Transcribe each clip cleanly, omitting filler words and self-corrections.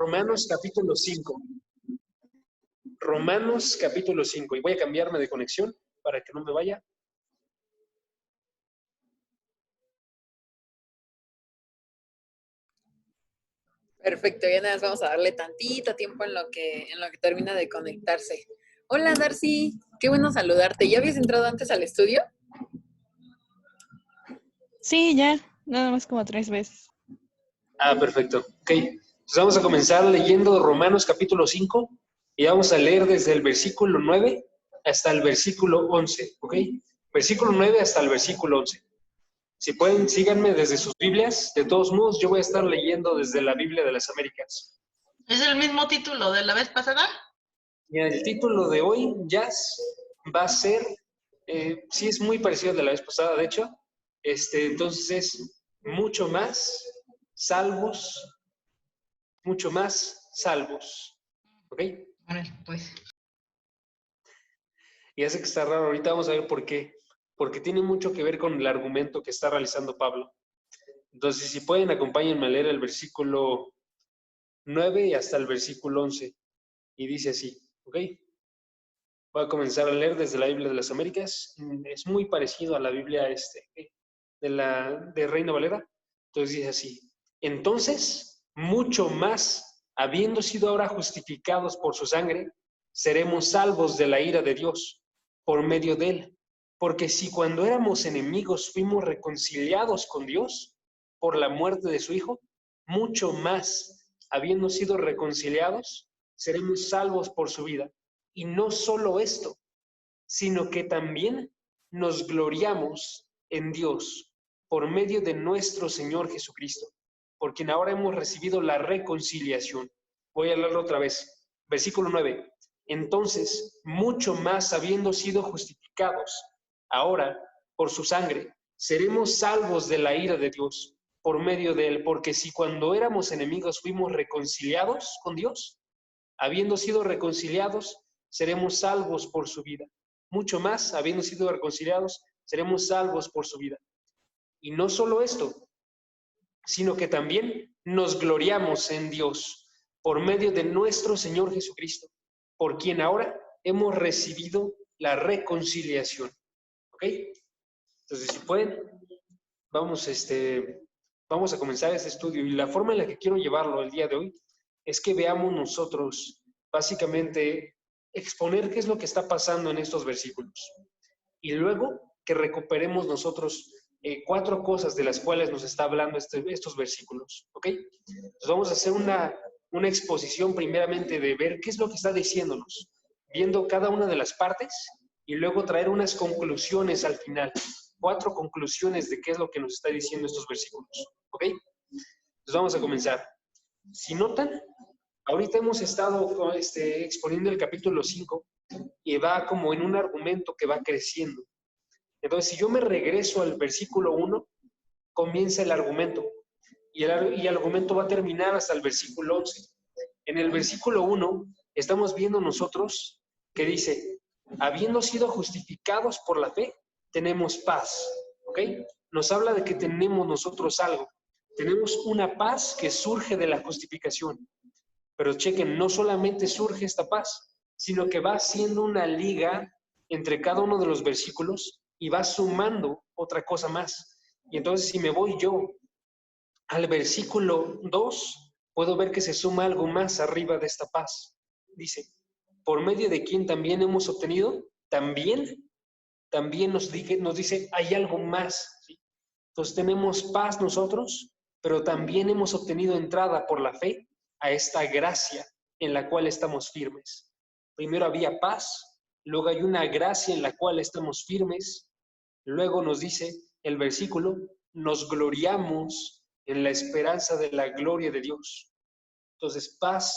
Romanos capítulo 5. Romanos capítulo 5. Y voy a cambiarme de conexión para que no me vaya. Perfecto, ya nada más vamos a darle tantito tiempo en lo que termina de conectarse. Hola Darcy, qué bueno saludarte. ¿Ya habías entrado antes al estudio? Sí, ya, nada más como 3 veces. Perfecto. Ok. Entonces vamos a comenzar leyendo Romanos capítulo 5 y vamos a leer desde el versículo 9 hasta el versículo 11. ¿Ok? Versículo 9 hasta el versículo 11. Si pueden, síganme desde sus Biblias. De todos modos, yo voy a estar leyendo desde la Biblia de las Américas. ¿Es el mismo título de la vez pasada? Y el título de hoy, Jazz, va a ser, sí es muy parecido al de la vez pasada, de hecho. Entonces es mucho más salvos, mucho más salvos. ¿Ok? Bueno, pues. Y hace que está raro. Ahorita vamos a ver por qué. Porque tiene mucho que ver con el argumento que está realizando Pablo. Entonces, si pueden, acompáñenme a leer el versículo 9 y hasta el versículo 11. Y dice así, ¿ok? Voy a comenzar a leer desde la Biblia de las Américas. Es muy parecido a la Biblia de Reina Valera. Entonces dice así, entonces, mucho más, habiendo sido ahora justificados por su sangre, seremos salvos de la ira de Dios por medio de él. Porque si cuando éramos enemigos fuimos reconciliados con Dios por la muerte de su Hijo, mucho más, habiendo sido reconciliados, seremos salvos por su vida. Y no solo esto, sino que también nos gloriamos en Dios por medio de nuestro Señor Jesucristo, por quien ahora hemos recibido la reconciliación. Voy a leerlo otra vez. Versículo 9. Entonces, mucho más habiendo sido justificados, ahora, por su sangre, seremos salvos de la ira de Dios por medio de él, porque si cuando éramos enemigos fuimos reconciliados con Dios, habiendo sido reconciliados, seremos salvos por su vida. Mucho más, habiendo sido reconciliados, seremos salvos por su vida. Y no solo esto, sino que también nos gloriamos en Dios por medio de nuestro Señor Jesucristo, por quien ahora hemos recibido la reconciliación. ¿Ok? Entonces, si pueden, vamos a comenzar este estudio. Y la forma en la que quiero llevarlo el día de hoy es que veamos nosotros, básicamente, exponer qué es lo que está pasando en estos versículos. Y luego que recuperemos nosotros 4 cosas de las cuales nos está hablando estos versículos. ¿Ok? Entonces vamos a hacer una exposición primeramente de ver qué es lo que está diciéndonos, viendo cada una de las partes y luego traer unas conclusiones al final. 4 conclusiones de qué es lo que nos está diciendo estos versículos. ¿Ok? Entonces vamos a comenzar. Si notan, ahorita hemos estado exponiendo el capítulo 5 y va como en un argumento que va creciendo. Entonces, si yo me regreso al versículo 1, comienza el argumento y el argumento va a terminar hasta el versículo 11. En el versículo 1 estamos viendo nosotros que dice, habiendo sido justificados por la fe, tenemos paz. ¿Ok? Nos habla de que tenemos nosotros algo. Tenemos una paz que surge de la justificación. Pero chequen, no solamente surge esta paz, sino que va haciendo una liga entre cada uno de los versículos y va sumando otra cosa más. Y entonces si me voy yo al versículo 2, puedo ver que se suma algo más arriba de esta paz. Dice, por medio de quien también hemos obtenido, también nos dice, hay algo más. ¿Sí? Entonces tenemos paz nosotros, pero también hemos obtenido entrada por la fe a esta gracia en la cual estamos firmes. Primero había paz, luego hay una gracia en la cual estamos firmes, luego nos dice el versículo, nos gloriamos en la esperanza de la gloria de Dios. Entonces paz,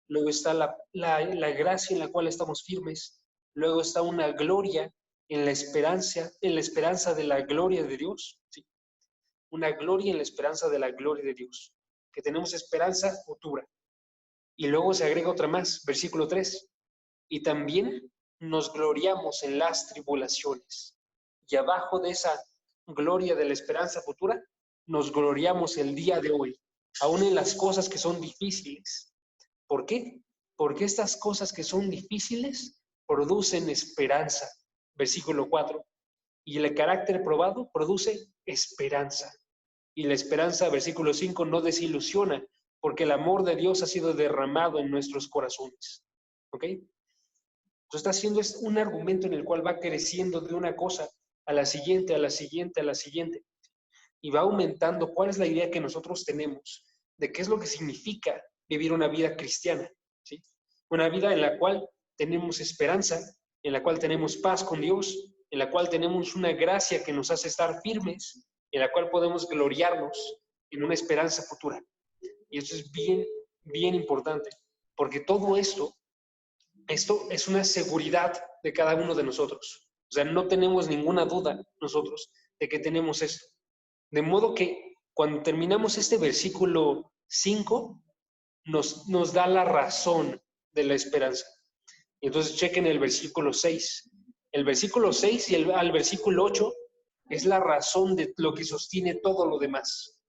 luego está la gracia en la cual estamos firmes, luego está una gloria en la esperanza de la gloria de Dios. ¿Sí? Una gloria en la esperanza de la gloria de Dios, que tenemos esperanza futura. Y luego se agrega otra más, versículo 3, y también nos gloriamos en las tribulaciones. Y abajo de esa gloria de la esperanza futura, nos gloriamos el día de hoy, aún en las cosas que son difíciles, ¿Por qué? Porque estas cosas que son difíciles producen esperanza. Versículo 4. Y el carácter probado produce esperanza. Y la esperanza, versículo 5, no desilusiona, porque el amor de Dios ha sido derramado en nuestros corazones. ¿Ok? Entonces está haciendo un argumento en el cual va creciendo de una cosa a la siguiente, a la siguiente, a la siguiente. Y va aumentando cuál es la idea que nosotros tenemos de qué es lo que significa vivir una vida cristiana, ¿sí? Una vida en la cual tenemos esperanza, en la cual tenemos paz con Dios, en la cual tenemos una gracia que nos hace estar firmes, en la cual podemos gloriarnos en una esperanza futura. Y esto es bien, bien importante, porque todo esto es una seguridad de cada uno de nosotros. O sea, no tenemos ninguna duda nosotros de que tenemos esto. De modo que cuando terminamos este versículo 5, nos da la razón de la esperanza. Y entonces chequen el versículo 6. El versículo 6 y al versículo 8 es la razón de lo que sostiene todo lo demás.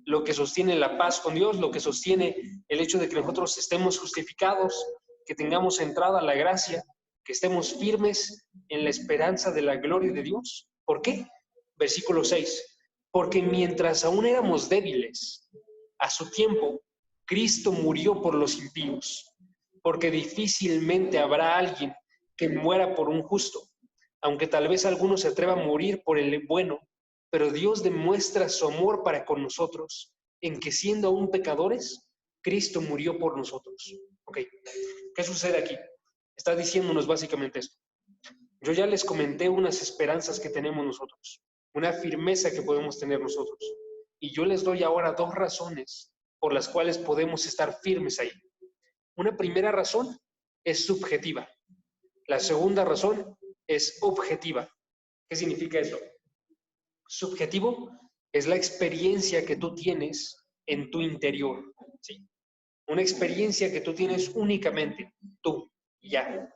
Lo que sostiene la paz con Dios, lo que sostiene el hecho de que nosotros estemos justificados, que tengamos entrada a la gracia, que estemos firmes en la esperanza de la gloria de Dios. ¿Por qué? Versículo 6. Porque mientras aún éramos débiles, a su tiempo, Cristo murió por los impíos, porque difícilmente habrá alguien que muera por un justo, aunque tal vez alguno se atreva a morir por el bueno, pero Dios demuestra su amor para con nosotros, en que siendo aún pecadores, Cristo murió por nosotros. Ok, ¿qué sucede aquí? Está diciéndonos básicamente esto. Yo ya les comenté unas esperanzas que tenemos nosotros, una firmeza que podemos tener nosotros. Y yo les doy ahora 2 razones por las cuales podemos estar firmes ahí. Una primera razón es subjetiva. La segunda razón es objetiva. ¿Qué significa esto? Subjetivo es la experiencia que tú tienes en tu interior, ¿sí? Una experiencia que tú tienes únicamente, tú, y ya.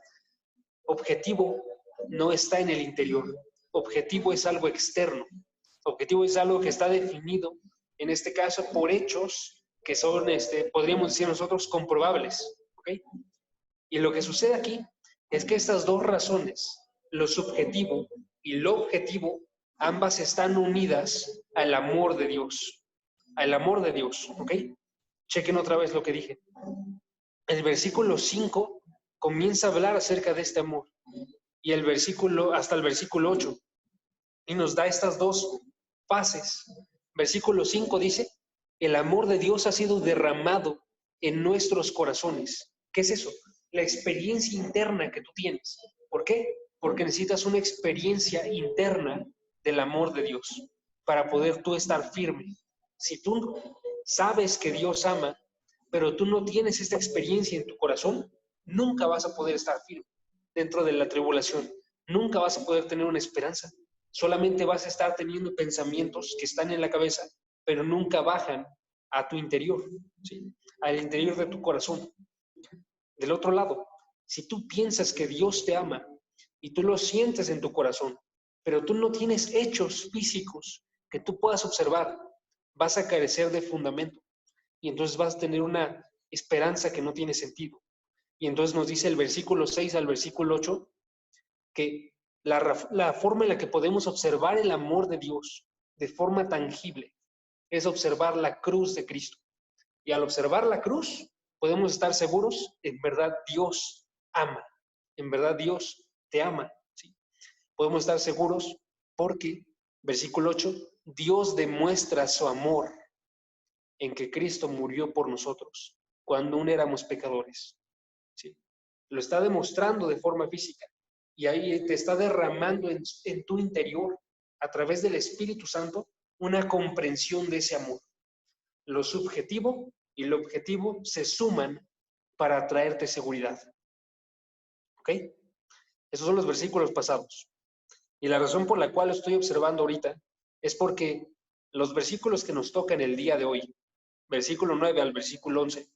Objetivo no está en el interior. Objetivo es algo externo. Objetivo es algo que está definido, en este caso, por hechos que son, podríamos decir nosotros, comprobables. ¿Ok? Y lo que sucede aquí es que estas 2 razones, lo subjetivo y lo objetivo, ambas están unidas al amor de Dios. Al amor de Dios. ¿Ok? Chequen otra vez lo que dije. El versículo 5 comienza a hablar acerca de este amor. Y hasta el versículo 8. Y nos da estas 2 fases. Versículo 5 dice, el amor de Dios ha sido derramado en nuestros corazones. ¿Qué es eso? La experiencia interna que tú tienes. ¿Por qué? Porque necesitas una experiencia interna del amor de Dios para poder tú estar firme. Si tú sabes que Dios ama, pero tú no tienes esta experiencia en tu corazón, nunca vas a poder estar firme dentro de la tribulación. Nunca vas a poder tener una esperanza. Solamente vas a estar teniendo pensamientos que están en la cabeza, pero nunca bajan a tu interior, ¿sí? Al interior de tu corazón. Del otro lado, si tú piensas que Dios te ama y tú lo sientes en tu corazón, pero tú no tienes hechos físicos que tú puedas observar, vas a carecer de fundamento y entonces vas a tener una esperanza que no tiene sentido. Y entonces nos dice el versículo 6 al versículo 8 que la forma en la que podemos observar el amor de Dios de forma tangible es observar la cruz de Cristo. Y al observar la cruz, podemos estar seguros, en verdad Dios ama, en verdad Dios te ama, ¿sí? Podemos estar seguros porque, versículo 8, Dios demuestra su amor en que Cristo murió por nosotros cuando aún éramos pecadores, ¿sí? Lo está demostrando de forma física y ahí te está derramando en tu interior, a través del Espíritu Santo, una comprensión de ese amor. Lo subjetivo y lo objetivo se suman para traerte seguridad. ¿Ok? Esos son los versículos pasados. Y la razón por la cual lo estoy observando ahorita es porque los versículos que nos tocan el día de hoy, versículo 9 al versículo 11,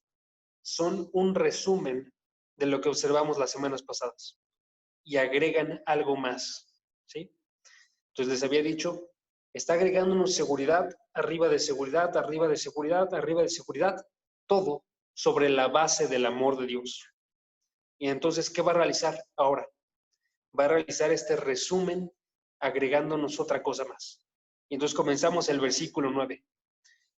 son un resumen de lo que observamos las semanas pasadas y agregan algo más, ¿sí? Entonces les había dicho, está agregándonos seguridad, arriba de seguridad, arriba de seguridad, arriba de seguridad, todo sobre la base del amor de Dios. Y entonces, ¿qué va a realizar ahora? Va a realizar este resumen agregándonos otra cosa más. Y entonces comenzamos el versículo 9.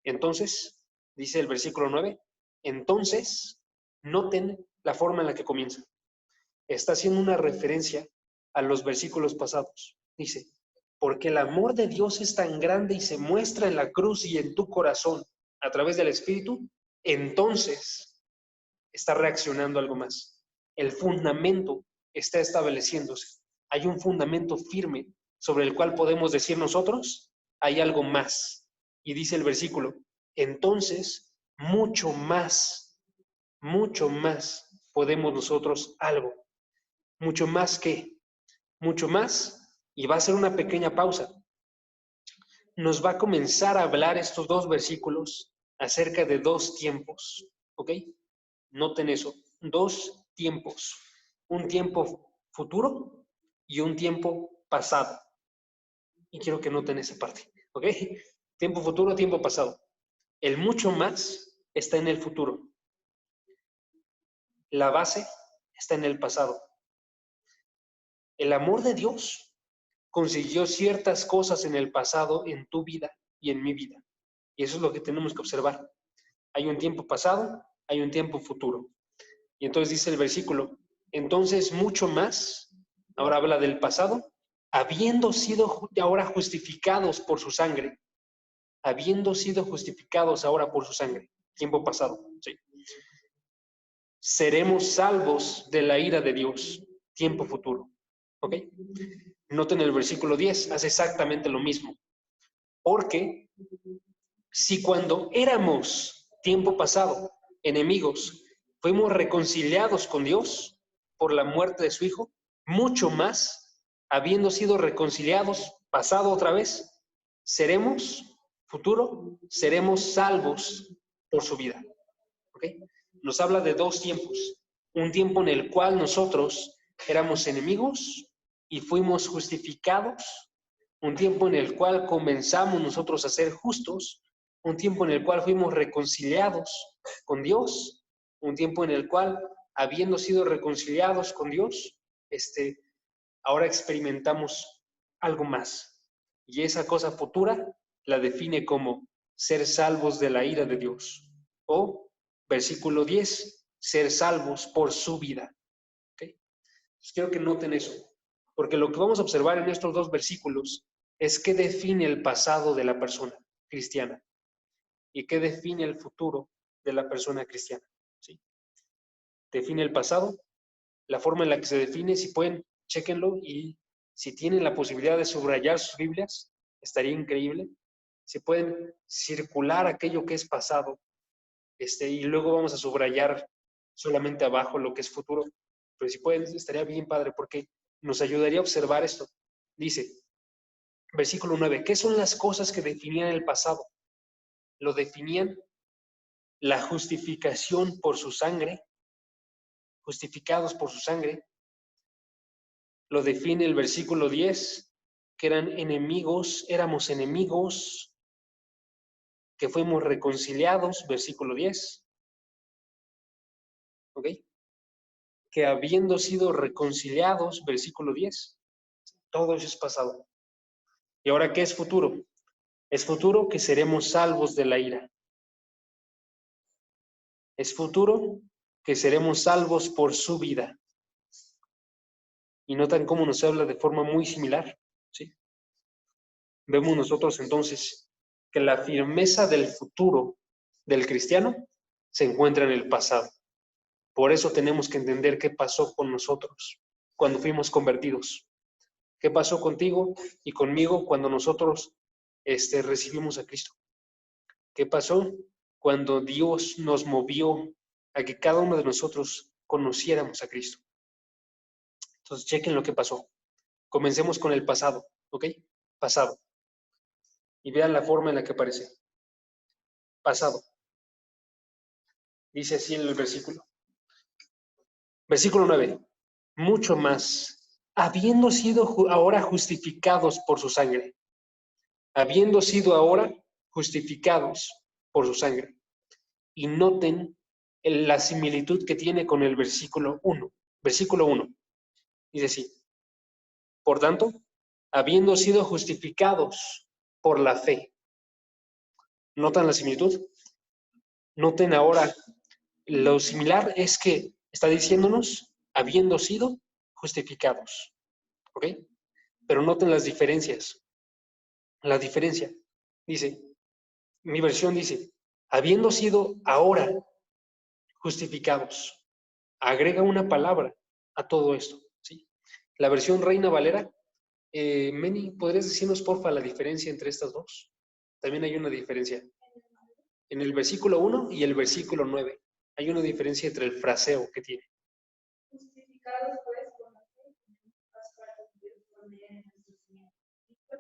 Entonces, dice el versículo 9, entonces, noten la forma en la que comienza. Está haciendo una referencia a los versículos pasados. Dice, porque el amor de Dios es tan grande y se muestra en la cruz y en tu corazón a través del Espíritu, entonces está reaccionando algo más. El fundamento está estableciéndose. Hay un fundamento firme sobre el cual podemos decir nosotros, hay algo más. Y dice el versículo, entonces mucho más podemos nosotros algo. Mucho más que, mucho más, y va a ser una pequeña pausa. Nos va a comenzar a hablar estos dos versículos acerca de dos tiempos, ¿ok? Noten eso, dos tiempos, un tiempo futuro y un tiempo pasado. Y quiero que noten esa parte, ¿ok? Tiempo futuro, tiempo pasado. El mucho más está en el futuro. La base está en el pasado. El amor de Dios consiguió ciertas cosas en el pasado, en tu vida y en mi vida. Y eso es lo que tenemos que observar. Hay un tiempo pasado, hay un tiempo futuro. Y entonces dice el versículo, entonces mucho más, ahora habla del pasado, habiendo sido ahora justificados por su sangre, habiendo sido justificados ahora por su sangre, tiempo pasado, sí. Seremos salvos de la ira de Dios, tiempo futuro, ¿ok? Noten el versículo 10, hace exactamente lo mismo. Porque si cuando éramos, tiempo pasado, enemigos, fuimos reconciliados con Dios por la muerte de su Hijo, mucho más, habiendo sido reconciliados, pasado otra vez, seremos, futuro, seremos salvos por su vida. ¿Ok? Nos habla de dos tiempos. Un tiempo en el cual nosotros éramos enemigos y fuimos justificados. Un tiempo en el cual comenzamos nosotros a ser justos. Un tiempo en el cual fuimos reconciliados con Dios. Un tiempo en el cual, habiendo sido reconciliados con Dios, ahora experimentamos algo más. Y esa cosa futura la define como ser salvos de la ira de Dios. O, versículo 10, ser salvos por su vida. ¿Okay? Pues quiero que noten eso. Porque lo que vamos a observar en estos dos versículos es qué define el pasado de la persona cristiana y qué define el futuro de la persona cristiana. ¿Sí? Define el pasado, la forma en la que se define, si pueden, chéquenlo, y si tienen la posibilidad de subrayar sus Biblias, estaría increíble. Si pueden circular aquello que es pasado, y luego vamos a subrayar solamente abajo lo que es futuro. Pero si pueden, estaría bien padre, porque nos ayudaría a observar esto. Dice, versículo 9, ¿qué son las cosas que definían el pasado? Lo definían la justificación por su sangre, justificados por su sangre. Lo define el versículo 10, que eran enemigos, éramos enemigos, que fuimos reconciliados, versículo 10. ¿Ok? Que habiendo sido reconciliados, versículo 10, todo eso es pasado. ¿Y ahora qué es futuro? Es futuro que seremos salvos de la ira. Es futuro que seremos salvos por su vida. Y notan cómo nos habla de forma muy similar, ¿sí? Vemos nosotros entonces que la firmeza del futuro del cristiano se encuentra en el pasado. Por eso tenemos que entender qué pasó con nosotros cuando fuimos convertidos. ¿Qué pasó contigo y conmigo cuando nosotros recibimos a Cristo? ¿Qué pasó cuando Dios nos movió a que cada uno de nosotros conociéramos a Cristo? Entonces, chequen lo que pasó. Comencemos con el pasado, ¿ok? Pasado. Y vean la forma en la que aparece. Pasado. Dice así en el versículo. Versículo 9. Mucho más, habiendo sido ahora justificados por su sangre. Habiendo sido ahora justificados por su sangre. Y noten la similitud que tiene con el versículo 1. Versículo 1. Dice así: por tanto, habiendo sido justificados por la fe. ¿Notan la similitud? Noten ahora, lo similar es que está diciéndonos, habiendo sido justificados. ¿Ok? Pero noten las diferencias. La diferencia, dice, mi versión dice, habiendo sido ahora justificados. Agrega una palabra a todo esto, ¿sí? La versión Reina Valera, Meni, ¿podrías decirnos, porfa, la diferencia entre estas dos? También hay una diferencia. En el versículo 1 y el versículo 9, hay una diferencia entre el fraseo que tiene. Justificados pues por la fe, tenemos para Dios por medio de nuestro Señor Jesucristo.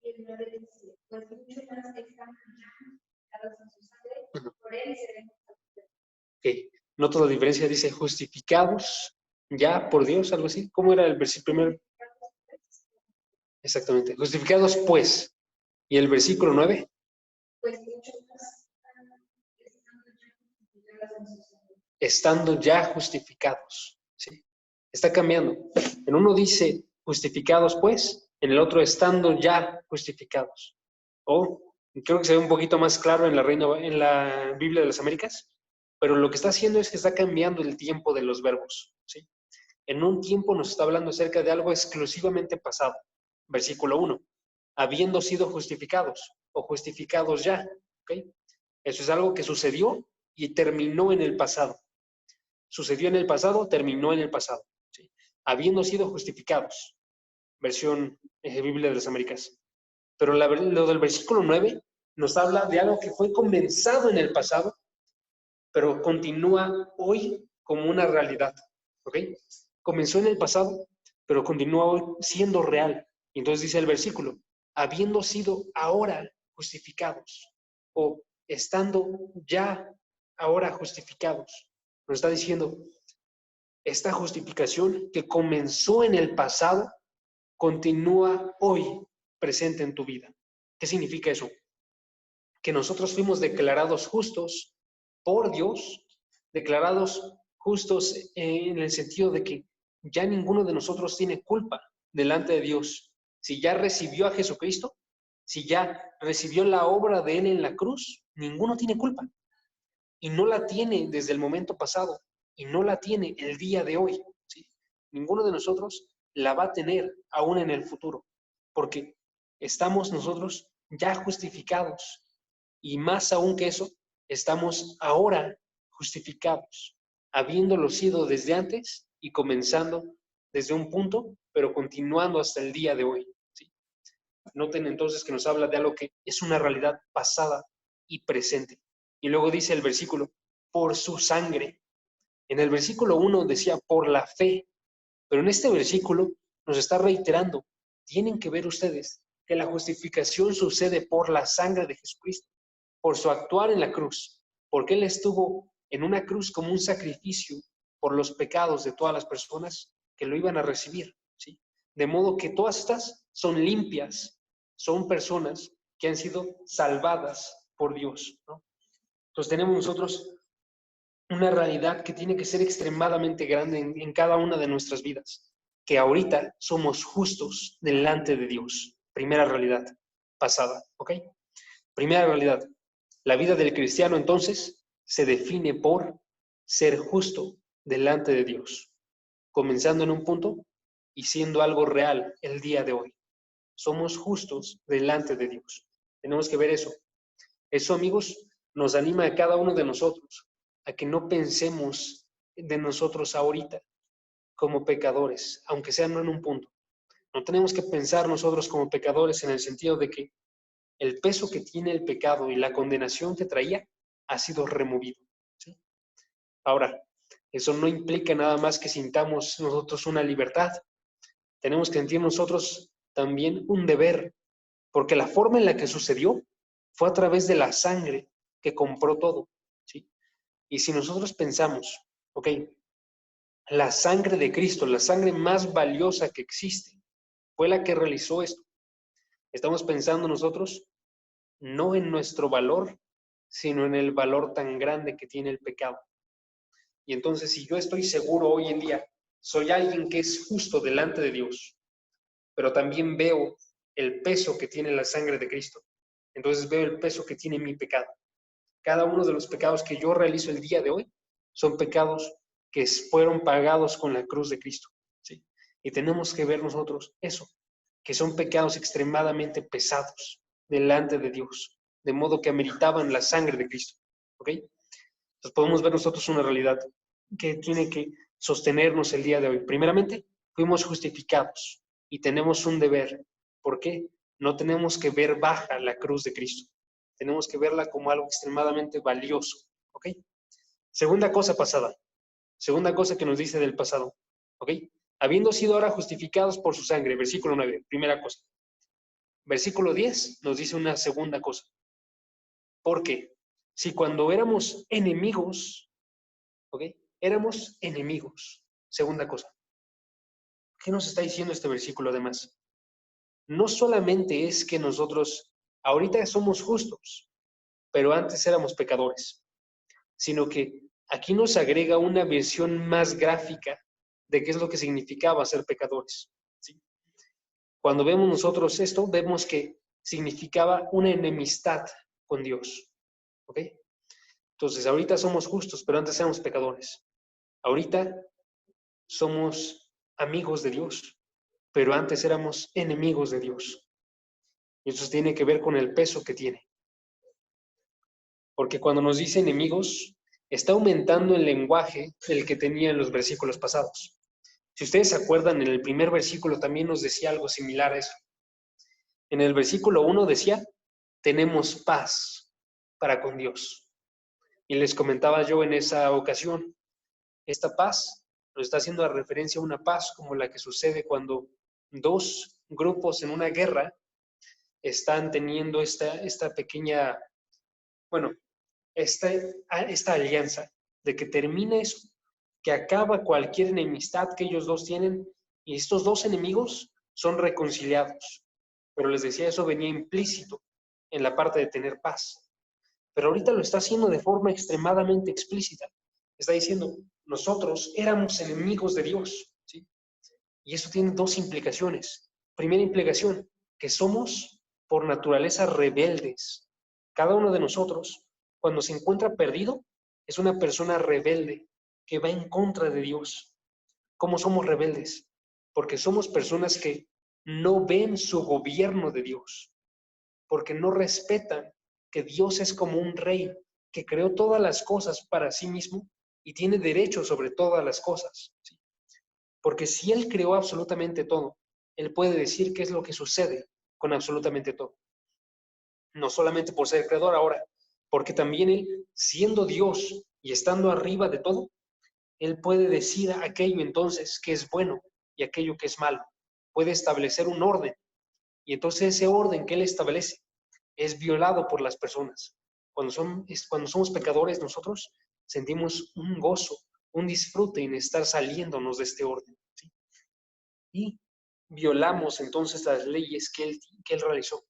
Y el 9 dice, pues mucho más estamos ya justificados en su sangre, por él seremos justificados. Okay. Nota la diferencia, dice justificados ya por Dios, algo así. ¿Cómo era el versículo primero? Exactamente. Justificados pues. ¿Y el versículo 9? Pues mucho más estando ya justificados. ¿Sí? Está cambiando. En uno dice justificados pues, en el otro estando ya justificados. O creo que se ve un poquito más claro en la Biblia de las Américas, pero lo que está haciendo es que está cambiando el tiempo de los verbos. ¿Sí? En un tiempo nos está hablando acerca de algo exclusivamente pasado. Versículo 1. Habiendo sido justificados o justificados ya. ¿Okay? Eso es algo que sucedió y terminó en el pasado. Sucedió en el pasado, terminó en el pasado. ¿Sí? Habiendo sido justificados. Versión Biblia de las Américas. Pero lo del versículo 9 nos habla de algo que fue comenzado en el pasado, pero continúa hoy como una realidad. ¿Ok? Comenzó en el pasado, pero continúa hoy siendo real. Y entonces dice el versículo, habiendo sido ahora justificados, o estando ya ahora justificados. Nos está diciendo, esta justificación que comenzó en el pasado, continúa hoy presente en tu vida. ¿Qué significa eso? Que nosotros fuimos declarados justos por Dios, declarados justos en el sentido de que ya ninguno de nosotros tiene culpa delante de Dios. Si ya recibió a Jesucristo, si ya recibió la obra de Él en la cruz, ninguno tiene culpa. Y no la tiene desde el momento pasado, y no la tiene el día de hoy. ¿Sí? Ninguno de nosotros la va a tener aún en el futuro, porque estamos nosotros ya justificados. Y más aún que eso, estamos ahora justificados, habiéndolo sido desde antes y comenzando desde un punto, pero continuando hasta el día de hoy. ¿Sí? Noten entonces que nos habla de algo que es una realidad pasada y presente. Y luego dice el versículo, por su sangre. En el versículo 1 decía, por la fe. Pero en este versículo nos está reiterando, tienen que ver ustedes que la justificación sucede por la sangre de Jesucristo, por su actuar en la cruz, porque Él estuvo en una cruz como un sacrificio por los pecados de todas las personas que lo iban a recibir. ¿Sí? De modo que todas estas son limpias, son personas que han sido salvadas por Dios. ¿No? Entonces tenemos nosotros una realidad que tiene que ser extremadamente grande en cada una de nuestras vidas, que ahorita somos justos delante de Dios. Primera realidad pasada, ¿ok? Primera realidad. La vida del cristiano entonces se define por ser justo delante de Dios, comenzando en un punto y siendo algo real el día de hoy. Somos justos delante de Dios. Tenemos que ver eso. Eso, amigos, nos anima a cada uno de nosotros a que no pensemos de nosotros ahorita como pecadores, aunque sea no en un punto. No tenemos que pensar nosotros como pecadores en el sentido de que el peso que tiene el pecado y la condenación que traía ha sido removido. ¿Sí? Ahora, eso no implica nada más que sintamos nosotros una libertad. Tenemos que sentir nosotros también un deber, porque la forma en la que sucedió fue a través de la sangre que compró todo. ¿Sí? Y si nosotros pensamos, ok, la sangre de Cristo, la sangre más valiosa que existe, fue la que realizó esto. Estamos pensando nosotros no en nuestro valor, sino en el valor tan grande que tiene el pecado. Y entonces, si yo estoy seguro hoy en día, soy alguien que es justo delante de Dios, pero también veo el peso que tiene la sangre de Cristo. Entonces veo el peso que tiene mi pecado. Cada uno de los pecados que yo realizo el día de hoy son pecados que fueron pagados con la cruz de Cristo, ¿sí? Y tenemos que ver nosotros eso, que son pecados extremadamente pesados delante de Dios, de modo que ameritaban la sangre de Cristo, ¿ok? Entonces podemos ver nosotros una realidad que tiene que sostenernos el día de hoy. Primeramente, fuimos justificados y tenemos un deber. ¿Por qué? No tenemos que ver baja la cruz de Cristo. Tenemos que verla como algo extremadamente valioso, ¿ok? Segunda cosa pasada. Segunda cosa que nos dice del pasado, ¿ok? Habiendo sido ahora justificados por su sangre, versículo 9, primera cosa. Versículo 10 nos dice una segunda cosa. Porque si cuando éramos enemigos, ¿ok? Éramos enemigos. Segunda cosa. ¿Qué nos está diciendo este versículo además? No solamente es que nosotros ahorita somos justos, pero antes éramos pecadores, sino que aquí nos agrega una versión más gráfica de qué es lo que significaba ser pecadores, ¿sí? Cuando vemos nosotros esto, vemos que significaba una enemistad con Dios, ¿ok? Entonces, ahorita somos justos, pero antes éramos pecadores. Ahorita somos amigos de Dios, pero antes éramos enemigos de Dios. Y eso tiene que ver con el peso que tiene. Porque cuando nos dice enemigos, está aumentando el lenguaje del que tenía en los versículos pasados. Si ustedes se acuerdan, en el primer versículo también nos decía algo similar a eso. En el versículo 1 decía, tenemos paz para con Dios. Y les comentaba yo en esa ocasión, esta paz nos está haciendo referencia a una paz como la que sucede cuando dos grupos en una guerra están teniendo esta pequeña, bueno, esta alianza de que termina eso, que acaba cualquier enemistad que ellos dos tienen y estos dos enemigos son reconciliados. Pero les decía, eso venía implícito en la parte de tener paz. Pero ahorita lo está haciendo de forma extremadamente explícita. Está diciendo, nosotros éramos enemigos de Dios, ¿sí? Y eso tiene dos implicaciones. Primera implicación, que somos por naturaleza rebeldes. Cada uno de nosotros, cuando se encuentra perdido, es una persona rebelde que va en contra de Dios. ¿Cómo somos rebeldes? Porque somos personas que no ven su gobierno de Dios, porque no respetan que Dios es como un rey que creó todas las cosas para sí mismo y tiene derecho sobre todas las cosas, ¿sí? Porque si Él creó absolutamente todo, Él puede decir qué es lo que sucede con absolutamente todo. No solamente por ser creador ahora, porque también Él, siendo Dios y estando arriba de todo, Él puede decir aquello entonces que es bueno y aquello que es malo. Puede establecer un orden. Y entonces ese orden que Él establece es violado por las personas. Cuando somos pecadores nosotros sentimos un gozo, un disfrute en estar saliéndonos de este orden, ¿sí? Y violamos entonces las leyes que él realizó.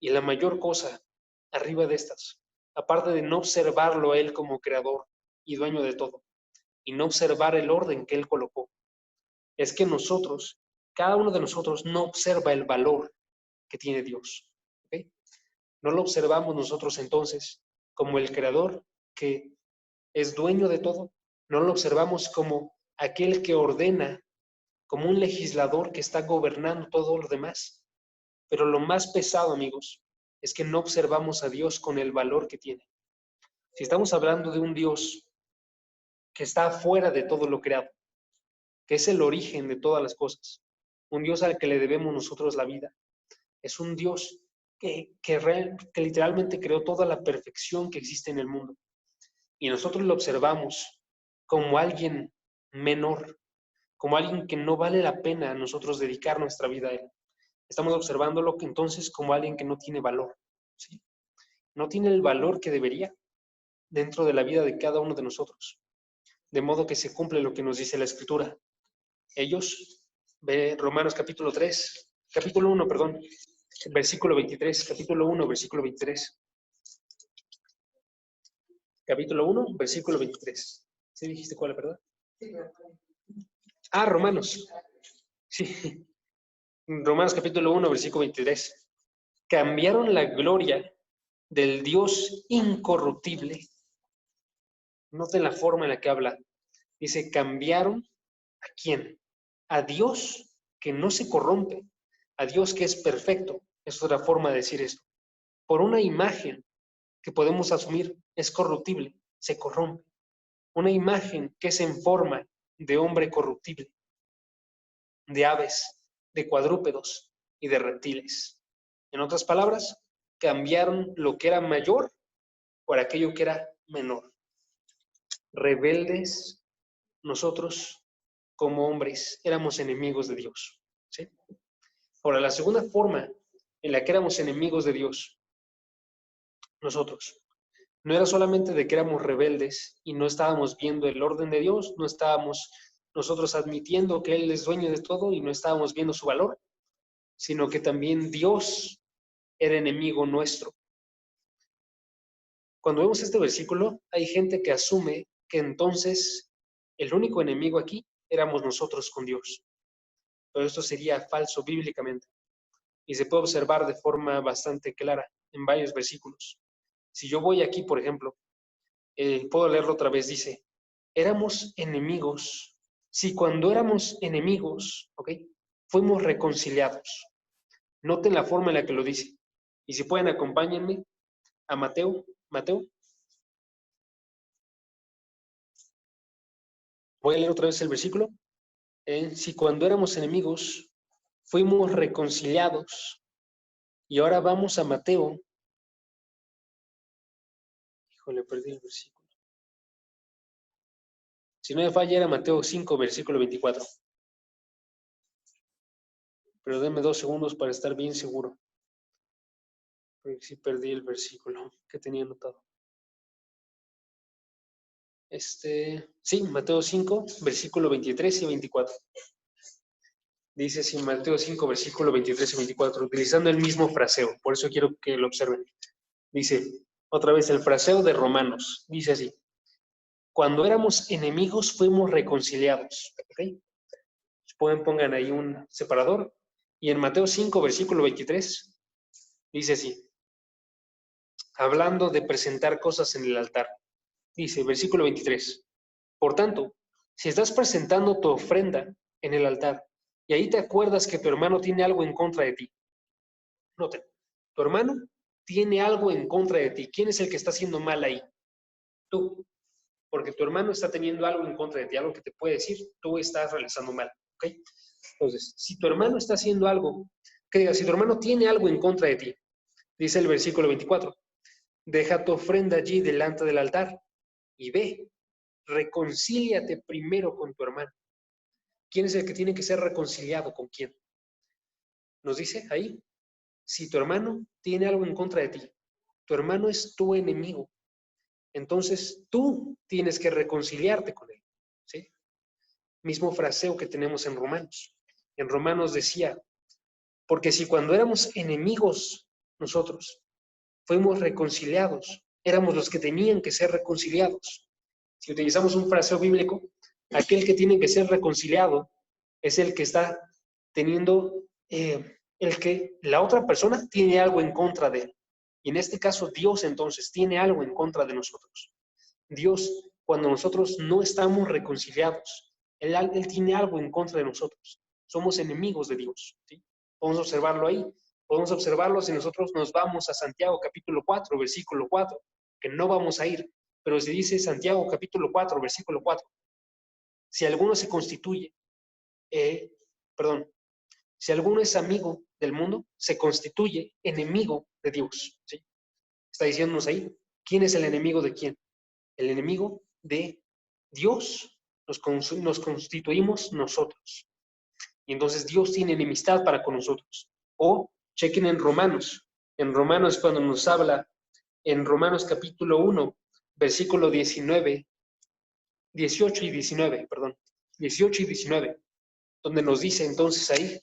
Y la mayor cosa arriba de estas, aparte de no observarlo a Él como creador y dueño de todo, y no observar el orden que Él colocó, es que nosotros, cada uno de nosotros no observa el valor que tiene Dios, ¿ok? No lo observamos nosotros entonces como el creador que es dueño de todo, no lo observamos como aquel que ordena, como un legislador que está gobernando todo lo demás. Pero lo más pesado, amigos, es que no observamos a Dios con el valor que tiene. Si estamos hablando de un Dios que está fuera de todo lo creado, que es el origen de todas las cosas, un Dios al que le debemos nosotros la vida, es un Dios que literalmente creó toda la perfección que existe en el mundo. Y nosotros lo observamos como alguien menor, como alguien que no vale la pena nosotros dedicar nuestra vida a Él. Estamos observándolo entonces como alguien que no tiene valor, ¿sí? No tiene el valor que debería dentro de la vida de cada uno de nosotros. De modo que se cumple lo que nos dice la Escritura. Ellos, ve Romanos capítulo 1, versículo 23, capítulo 1, versículo 23. Capítulo 1, versículo 23. ¿Sí dijiste cuál, verdad? Ah, Romanos. Sí. Romanos capítulo 1, versículo 23. Cambiaron la gloria del Dios incorruptible. Noten la forma en la que habla. Dice, cambiaron ¿a quién? A Dios que no se corrompe, a Dios que es perfecto. Es otra forma de decir esto. Por una imagen que podemos asumir es corruptible, se corrompe. Una imagen que es en forma de hombre corruptible, de aves, de cuadrúpedos y de reptiles. En otras palabras, cambiaron lo que era mayor por aquello que era menor. Rebeldes, nosotros como hombres éramos enemigos de Dios. ¿Sí? Ahora, la segunda forma en la que éramos enemigos de Dios, nosotros, no era solamente de que éramos rebeldes y no estábamos viendo el orden de Dios, no estábamos nosotros admitiendo que Él es dueño de todo y no estábamos viendo su valor, sino que también Dios era enemigo nuestro. Cuando vemos este versículo, hay gente que asume que entonces el único enemigo aquí éramos nosotros con Dios. Pero esto sería falso bíblicamente y se puede observar de forma bastante clara en varios versículos. Si yo voy aquí, por ejemplo, puedo leerlo otra vez, dice, éramos enemigos. Si cuando éramos enemigos, ¿ok? Fuimos reconciliados. Noten la forma en la que lo dice. Y si pueden, acompáñenme a Mateo. Voy a leer otra vez el versículo. Si cuando éramos enemigos, fuimos reconciliados. Y ahora vamos a Mateo. Híjole, perdí el versículo. Si no me falla, era Mateo 5, versículo 24. Pero denme 2 segundos para estar bien seguro. Porque sí perdí el versículo que tenía anotado. Sí, Mateo 5, versículo 23 y 24. Dice así, Mateo 5, versículo 23 y 24, utilizando el mismo fraseo. Por eso quiero que lo observen. Dice, otra vez, el fraseo de Romanos. Dice así, cuando éramos enemigos fuimos reconciliados. ¿Okay? Pongan ahí un separador. Y en Mateo 5, versículo 23, dice así, hablando de presentar cosas en el altar. Dice, versículo 23, por tanto, si estás presentando tu ofrenda en el altar y ahí te acuerdas que tu hermano tiene algo en contra de ti. Noten, tu hermano tiene algo en contra de ti. ¿Quién es el que está haciendo mal ahí? Tú. Porque tu hermano está teniendo algo en contra de ti, algo que te puede decir, tú estás realizando mal. ¿Ok? Entonces, si tu hermano está haciendo algo, que diga, si tu hermano tiene algo en contra de ti, dice el versículo 24, deja tu ofrenda allí delante del altar y ve, reconcíliate primero con tu hermano. ¿Quién es el que tiene que ser reconciliado con quién? Nos dice ahí, si tu hermano tiene algo en contra de ti, tu hermano es tu enemigo, entonces tú tienes que reconciliarte con él. ¿Sí? Mismo fraseo que tenemos en Romanos. En Romanos decía, porque si cuando éramos enemigos nosotros fuimos reconciliados, éramos los que tenían que ser reconciliados. Si utilizamos un fraseo bíblico, aquel que tiene que ser reconciliado es el que está teniendo, el que la otra persona tiene algo en contra de él. Y en este caso, Dios entonces tiene algo en contra de nosotros. Dios, cuando nosotros no estamos reconciliados, Él tiene algo en contra de nosotros. Somos enemigos de Dios. ¿Sí? Podemos observarlo ahí. Podemos observarlo si nosotros nos vamos a Santiago capítulo 4, versículo 4, que no vamos a ir, pero se dice Santiago capítulo 4, versículo 4. Si alguno se constituye, si alguno es amigo del mundo, se constituye enemigo de Dios. ¿Sí? Está diciéndonos ahí, ¿quién es el enemigo de quién? El enemigo de Dios. Nos constituimos nosotros. Y entonces Dios tiene enemistad para con nosotros. O chequen en Romanos. En Romanos cuando nos habla, en Romanos capítulo 1, versículo 18 y 19, donde nos dice entonces ahí,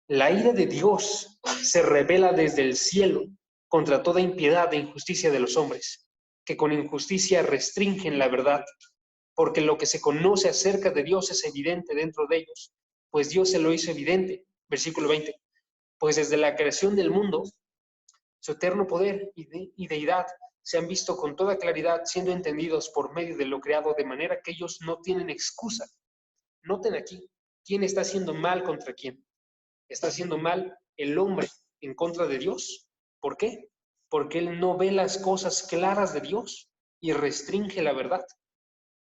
la ira de Dios se revela desde el cielo contra toda impiedad e injusticia de los hombres, que con injusticia restringen la verdad. porque lo que se conoce acerca de Dios es evidente dentro de ellos, pues Dios se lo hizo evidente. Versículo 20. Pues desde la creación del mundo, su eterno poder y deidad se han visto con toda claridad, siendo entendidos por medio de lo creado, de manera que ellos no tienen excusa. Noten aquí, ¿quién está haciendo mal contra quién? Está haciendo mal el hombre en contra de Dios. ¿Por qué? Porque él no ve las cosas claras de Dios y restringe la verdad.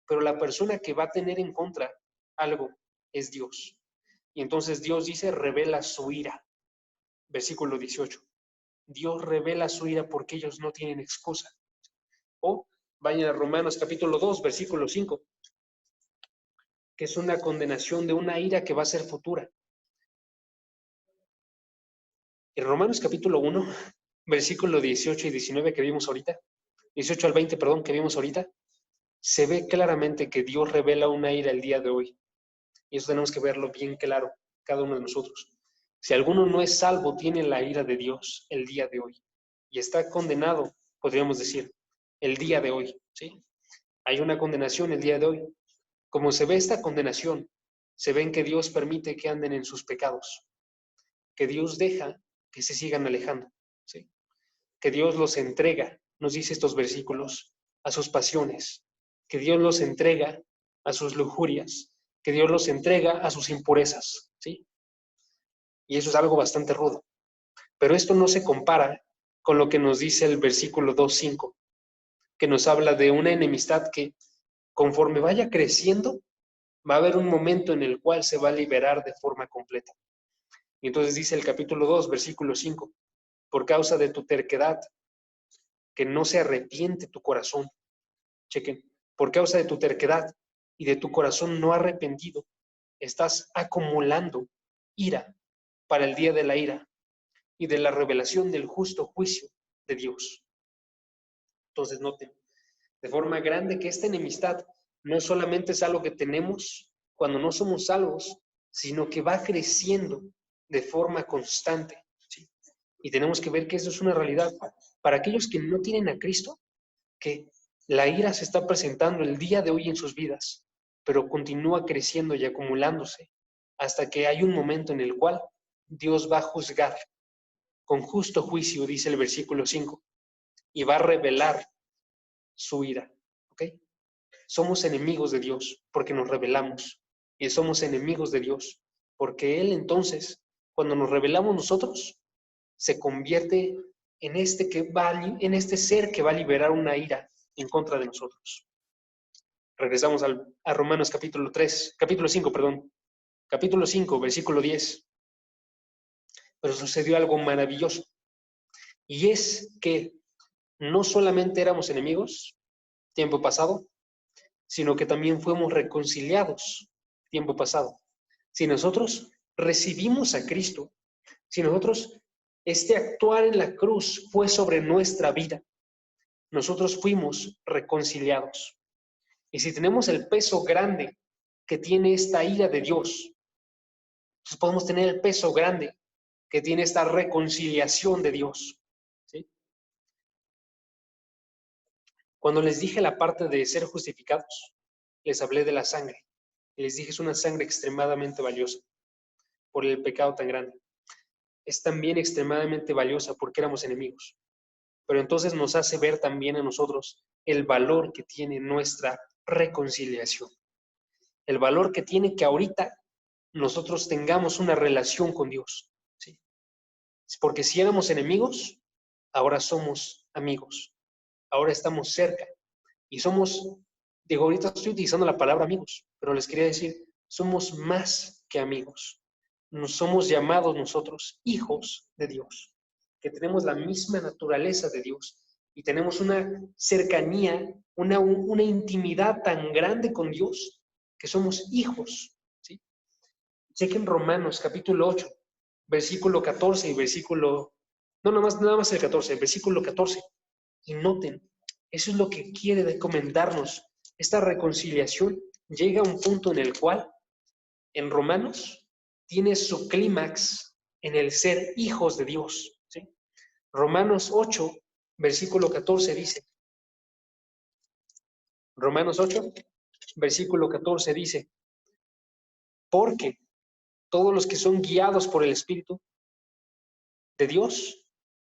Pero la persona que va a tener en contra algo es Dios. Y entonces Dios dice, revela su ira. Versículo 18. Dios revela su ira porque ellos no tienen excusa. O vayan a Romanos capítulo 2, versículo 5, que es una condenación de una ira que va a ser futura. En Romanos capítulo 1, versículo 18 y 19 que vimos ahorita, 18 al 20, perdón, que vimos ahorita, se ve claramente que Dios revela una ira el día de hoy. Y eso tenemos que verlo bien claro, cada uno de nosotros. Si alguno no es salvo, tiene la ira de Dios el día de hoy. Y está condenado, podríamos decir, el día de hoy, ¿sí? Hay una condenación el día de hoy. Como se ve esta condenación, se ven que Dios permite que anden en sus pecados, que Dios deja que se sigan alejando, ¿sí? Que Dios los entrega, nos dice estos versículos, a sus pasiones, que Dios los entrega a sus lujurias, que Dios los entrega a sus impurezas, ¿sí? Y eso es algo bastante rudo. Pero esto no se compara con lo que nos dice el versículo 2:5, que nos habla de una enemistad que conforme vaya creciendo, va a haber un momento en el cual se va a liberar de forma completa. Y entonces dice el capítulo 2, versículo 5, por causa de tu terquedad, que no se arrepiente tu corazón. Chequen, por causa de tu terquedad y de tu corazón no arrepentido, estás acumulando ira para el día de la ira y de la revelación del justo juicio de Dios. Entonces noten, de forma grande que esta enemistad no solamente es algo que tenemos cuando no somos salvos, sino que va creciendo de forma constante, ¿sí? Y tenemos que ver que eso es una realidad para aquellos que no tienen a Cristo, que la ira se está presentando el día de hoy en sus vidas, pero continúa creciendo y acumulándose hasta que hay un momento en el cual Dios va a juzgar con justo juicio, dice el versículo 5, y va a revelar su ira, ¿ok? Somos enemigos de Dios porque nos rebelamos, y somos enemigos de Dios porque Él entonces, cuando nos rebelamos nosotros, se convierte en en este ser que va a liberar una ira en contra de nosotros. Regresamos a Romanos capítulo 5, capítulo 5, versículo 10. Pero sucedió algo maravilloso, y es que no solamente éramos enemigos, tiempo pasado, sino que también fuimos reconciliados, tiempo pasado. Si nosotros recibimos a Cristo, si nosotros, este actuar en la cruz fue sobre nuestra vida, nosotros fuimos reconciliados. Y si tenemos el peso grande que tiene esta ira de Dios, entonces podemos tener el peso grande que tiene esta reconciliación de Dios, ¿sí? Cuando les dije la parte de ser justificados, les hablé de la sangre. Y les dije, es una sangre extremadamente valiosa por el pecado tan grande. Es también extremadamente valiosa porque éramos enemigos. Pero entonces nos hace ver también a nosotros el valor que tiene nuestra reconciliación. El valor que tiene que ahorita nosotros tengamos una relación con Dios, ¿sí? Porque si éramos enemigos, ahora somos amigos. Ahora estamos cerca. Y somos, digo, ahorita estoy utilizando la palabra amigos, pero les quería decir, somos más que amigos. Nos somos llamados nosotros hijos de Dios, que tenemos la misma naturaleza de Dios y tenemos una cercanía, una intimidad tan grande con Dios que somos hijos, ¿sí? Chequen Romanos capítulo 8, versículo 14 y versículo, no, nada más el 14, el versículo 14. Y noten, eso es lo que quiere comentarnos. Esta reconciliación llega a un punto en el cual, en Romanos, tiene su clímax en el ser hijos de Dios, ¿sí? Romanos 8, versículo 14 dice, Romanos 8, versículo 14 dice, porque todos los que son guiados por el Espíritu de Dios,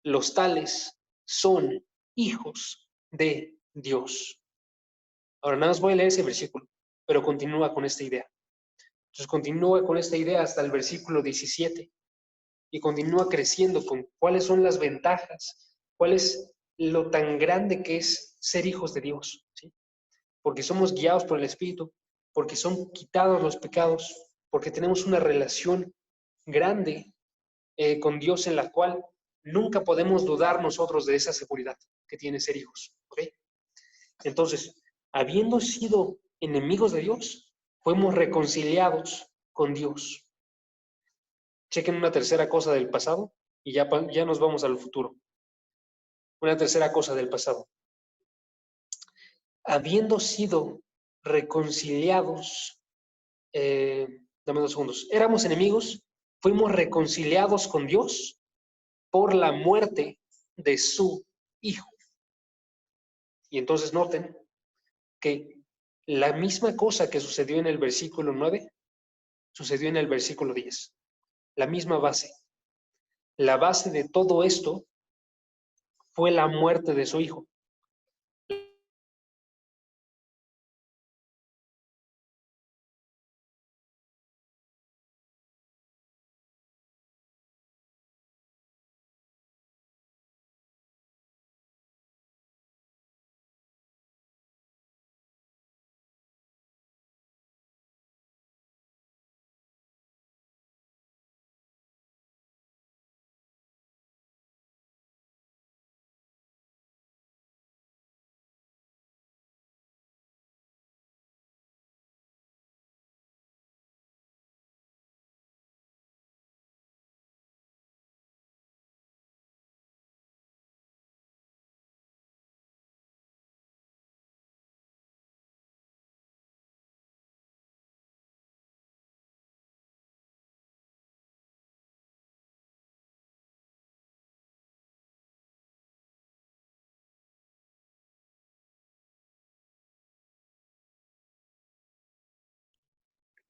los tales son hijos de Dios. Ahora nada más voy a leer ese versículo, pero continúa con esta idea. Entonces continúa con esta idea hasta el versículo 17 y continúa creciendo con cuáles son las ventajas, cuál es lo tan grande que es ser hijos de Dios, ¿sí? Porque somos guiados por el Espíritu, porque son quitados los pecados, porque tenemos una relación grande con Dios en la cual nunca podemos dudar nosotros de esa seguridad que tiene ser hijos, ¿ok? Entonces, habiendo sido enemigos de Dios, fuimos reconciliados con Dios. Chequen una tercera cosa del pasado y ya nos vamos al futuro. Una tercera cosa del pasado. Habiendo sido reconciliados, dame 2 segundos, éramos enemigos, fuimos reconciliados con Dios por la muerte de su Hijo. Y entonces noten que la misma cosa que sucedió en el versículo 9, sucedió en el versículo 10. La misma base. La base de todo esto fue la muerte de su Hijo.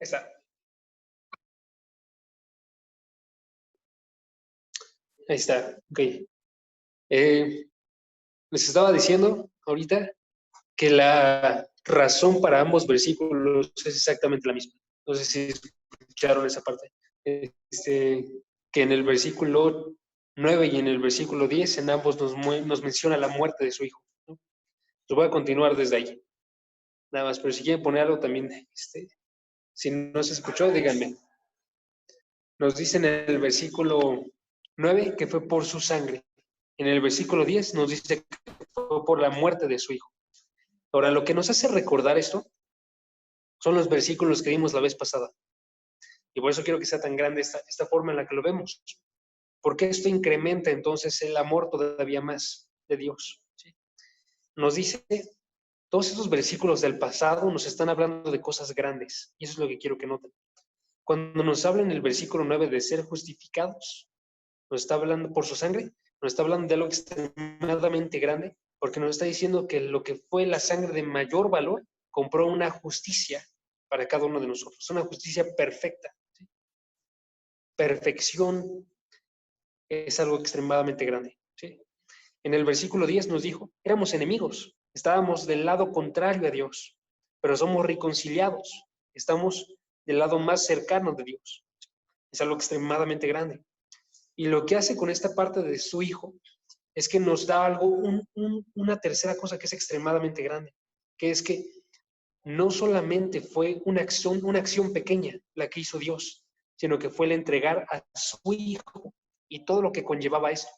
Está. Ahí está. Ok. Les estaba diciendo ahorita que la razón para ambos versículos es exactamente la misma. No sé si escucharon esa parte. Que en el versículo 9 y en el versículo 10, en ambos nos menciona la muerte de su Hijo, ¿no? Yo voy a continuar desde ahí. Nada más, pero si quieren poner algo también, si no se escuchó, díganme. Nos dice en el versículo 9 que fue por su sangre. En el versículo 10 nos dice que fue por la muerte de su Hijo. Ahora, lo que nos hace recordar esto son los versículos que vimos la vez pasada. Y por eso quiero que sea tan grande esta forma en la que lo vemos. Porque esto incrementa entonces el amor todavía más de Dios, ¿sí? Nos dice, todos esos versículos del pasado nos están hablando de cosas grandes. Y eso es lo que quiero que noten. Cuando nos habla en el versículo 9 de ser justificados, nos está hablando por su sangre, nos está hablando de algo extremadamente grande, porque nos está diciendo que lo que fue la sangre de mayor valor compró una justicia para cada uno de nosotros, una justicia perfecta, ¿sí? Perfección es algo extremadamente grande, ¿sí? En el versículo 10 nos dijo, éramos enemigos, estábamos del lado contrario a Dios, pero somos reconciliados, estamos del lado más cercano de Dios. Es algo extremadamente grande. Y lo que hace con esta parte de su Hijo es que nos da algo, una tercera cosa que es extremadamente grande, que es que no solamente fue una acción pequeña la que hizo Dios, sino que fue el entregar a su Hijo y todo lo que conllevaba esto.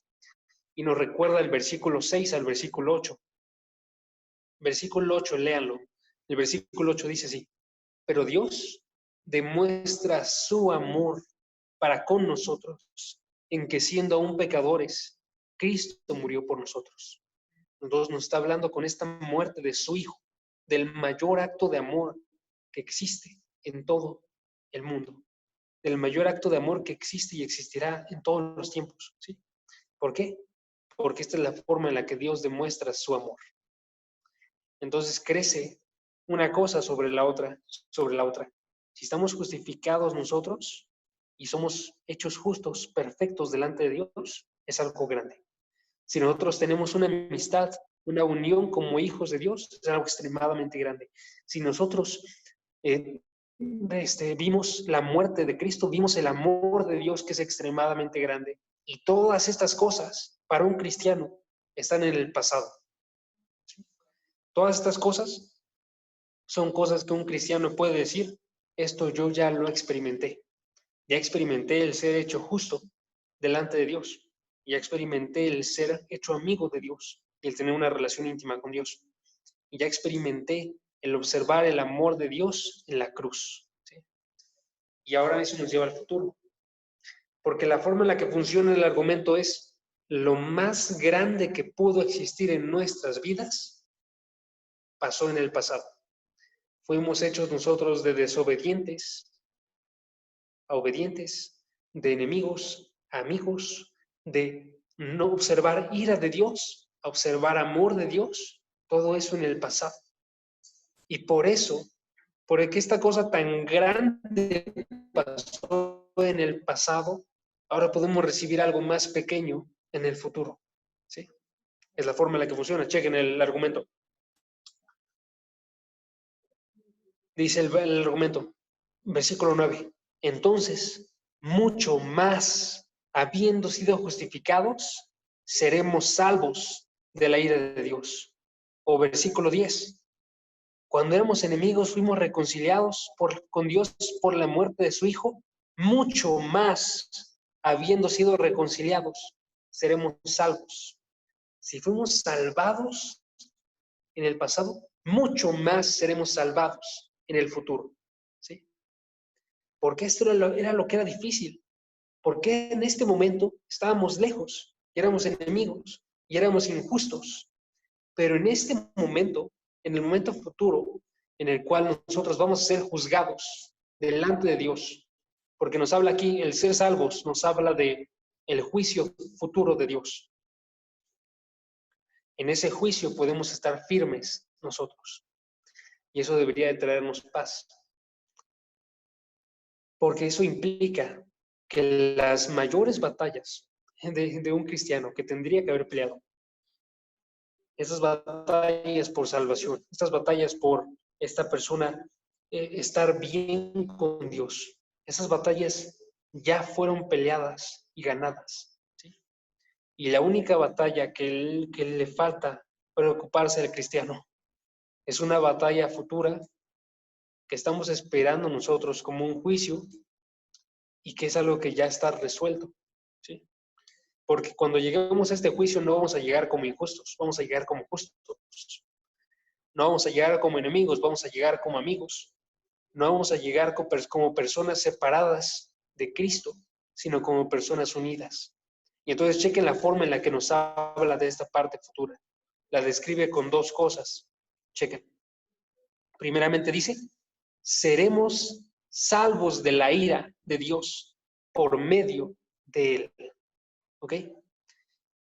Y nos recuerda el versículo 6 al versículo 8. Versículo 8, léanlo. El versículo 8 dice así, pero Dios demuestra su amor para con nosotros, en que siendo aún pecadores, Cristo murió por nosotros. Entonces nos está hablando con esta muerte de su Hijo, del mayor acto de amor que existe en todo el mundo, del mayor acto de amor que existe y existirá en todos los tiempos, ¿sí? ¿Por qué? Porque esta es la forma en la que Dios demuestra su amor. Entonces crece una cosa sobre la otra, Si estamos justificados nosotros y somos hechos justos, perfectos delante de Dios, es algo grande. Si nosotros tenemos una amistad, una unión como hijos de Dios, es algo extremadamente grande. Si nosotros vimos la muerte de Cristo, vimos el amor de Dios, que es extremadamente grande. Y todas estas cosas, para un cristiano, están en el pasado. Todas estas cosas son cosas que un cristiano puede decir: esto yo ya lo experimenté. Ya experimenté el ser hecho justo delante de Dios. Ya experimenté el ser hecho amigo de Dios y el tener una relación íntima con Dios. Y ya experimenté el observar el amor de Dios en la cruz. ¿Sí? Y ahora eso nos lleva al futuro. Porque la forma en la que funciona el argumento es: lo más grande que pudo existir en nuestras vidas pasó en el pasado. Fuimos hechos nosotros de desobedientes a obedientes, de enemigos a amigos, de no observar ira de Dios a observar amor de Dios. Todo eso en el pasado. Y por eso, porque esta cosa tan grande pasó en el pasado, ahora podemos recibir algo más pequeño en el futuro. ¿Sí? Es la forma en la que funciona. Chequen el argumento. Dice el argumento, versículo 9. Entonces, mucho más, habiendo sido justificados, seremos salvos de la ira de Dios. O versículo 10. Cuando éramos enemigos, fuimos reconciliados con Dios por la muerte de su Hijo. Mucho más, habiendo sido reconciliados, seremos salvos. Si fuimos salvados en el pasado, mucho más seremos salvados en el futuro. ¿Sí? Porque esto era lo que era difícil. Porque en este momento estábamos lejos, y éramos enemigos, y éramos injustos. Pero en este momento, en el momento futuro, en el cual nosotros vamos a ser juzgados delante de Dios, porque nos habla aquí, el ser salvos, nos habla de el juicio futuro de Dios. En ese juicio podemos estar firmes nosotros. Y eso debería de traernos paz. Porque eso implica que las mayores batallas de un cristiano que tendría que haber peleado, esas batallas por salvación, estas batallas por esta persona estar bien con Dios, esas batallas ya fueron peleadas y ganadas. ¿Sí? Y la única batalla que le falta preocuparse al cristiano es una batalla futura que estamos esperando nosotros como un juicio y que es algo que ya está resuelto. ¿Sí? Porque cuando lleguemos a este juicio no vamos a llegar como injustos, vamos a llegar como justos. No vamos a llegar como enemigos, vamos a llegar como amigos. No vamos a llegar como personas separadas de Cristo, sino como personas unidas. Y entonces chequen la forma en la que nos habla de esta parte futura. La describe con dos cosas. Chequen. Primeramente dice, seremos salvos de la ira de Dios por medio de Él. ¿Ok?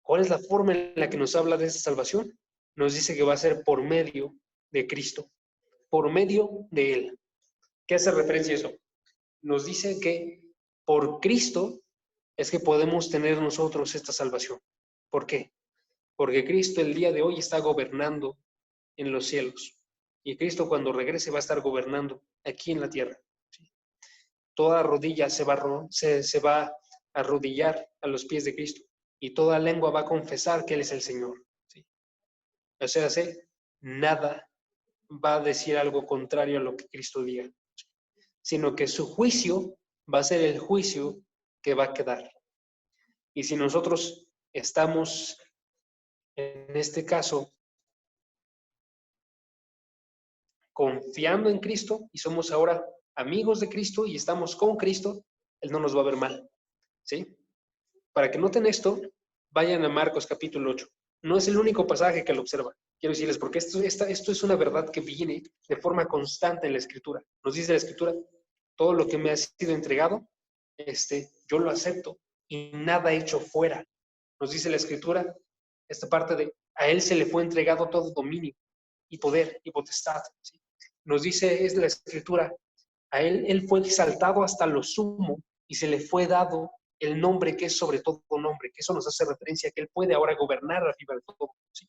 ¿Cuál es la forma en la que nos habla de esta salvación? Nos dice que va a ser por medio de Cristo, por medio de Él. ¿Qué hace referencia a eso? Nos dice que por Cristo es que podemos tener nosotros esta salvación. ¿Por qué? Porque Cristo el día de hoy está gobernando en los cielos. Y Cristo cuando regrese va a estar gobernando aquí en la tierra. ¿Sí? Toda rodilla se va a arrodillar a los pies de Cristo. Y toda lengua va a confesar que Él es el Señor. ¿Sí? O sea, nada va a decir algo contrario a lo que Cristo diga, sino que su juicio va a ser el juicio que va a quedar. Y si nosotros estamos, en este caso, confiando en Cristo y somos ahora amigos de Cristo y estamos con Cristo, Él no nos va a ver mal. ¿Sí? Para que noten esto, vayan a Marcos capítulo 8. No es el único pasaje que lo observa. Quiero decirles, porque esto es una verdad que viene de forma constante en la Escritura. Nos dice la Escritura, todo lo que me ha sido entregado, yo lo acepto y nada hecho fuera. Nos dice la Escritura, esta parte de, a Él se le fue entregado todo dominio y poder y potestad. ¿Sí? nos dice, es la Escritura, a él fue exaltado hasta lo sumo y se le fue dado el nombre que es sobre todo nombre, que eso nos hace referencia a que él puede ahora gobernar arriba de todo. ¿Sí?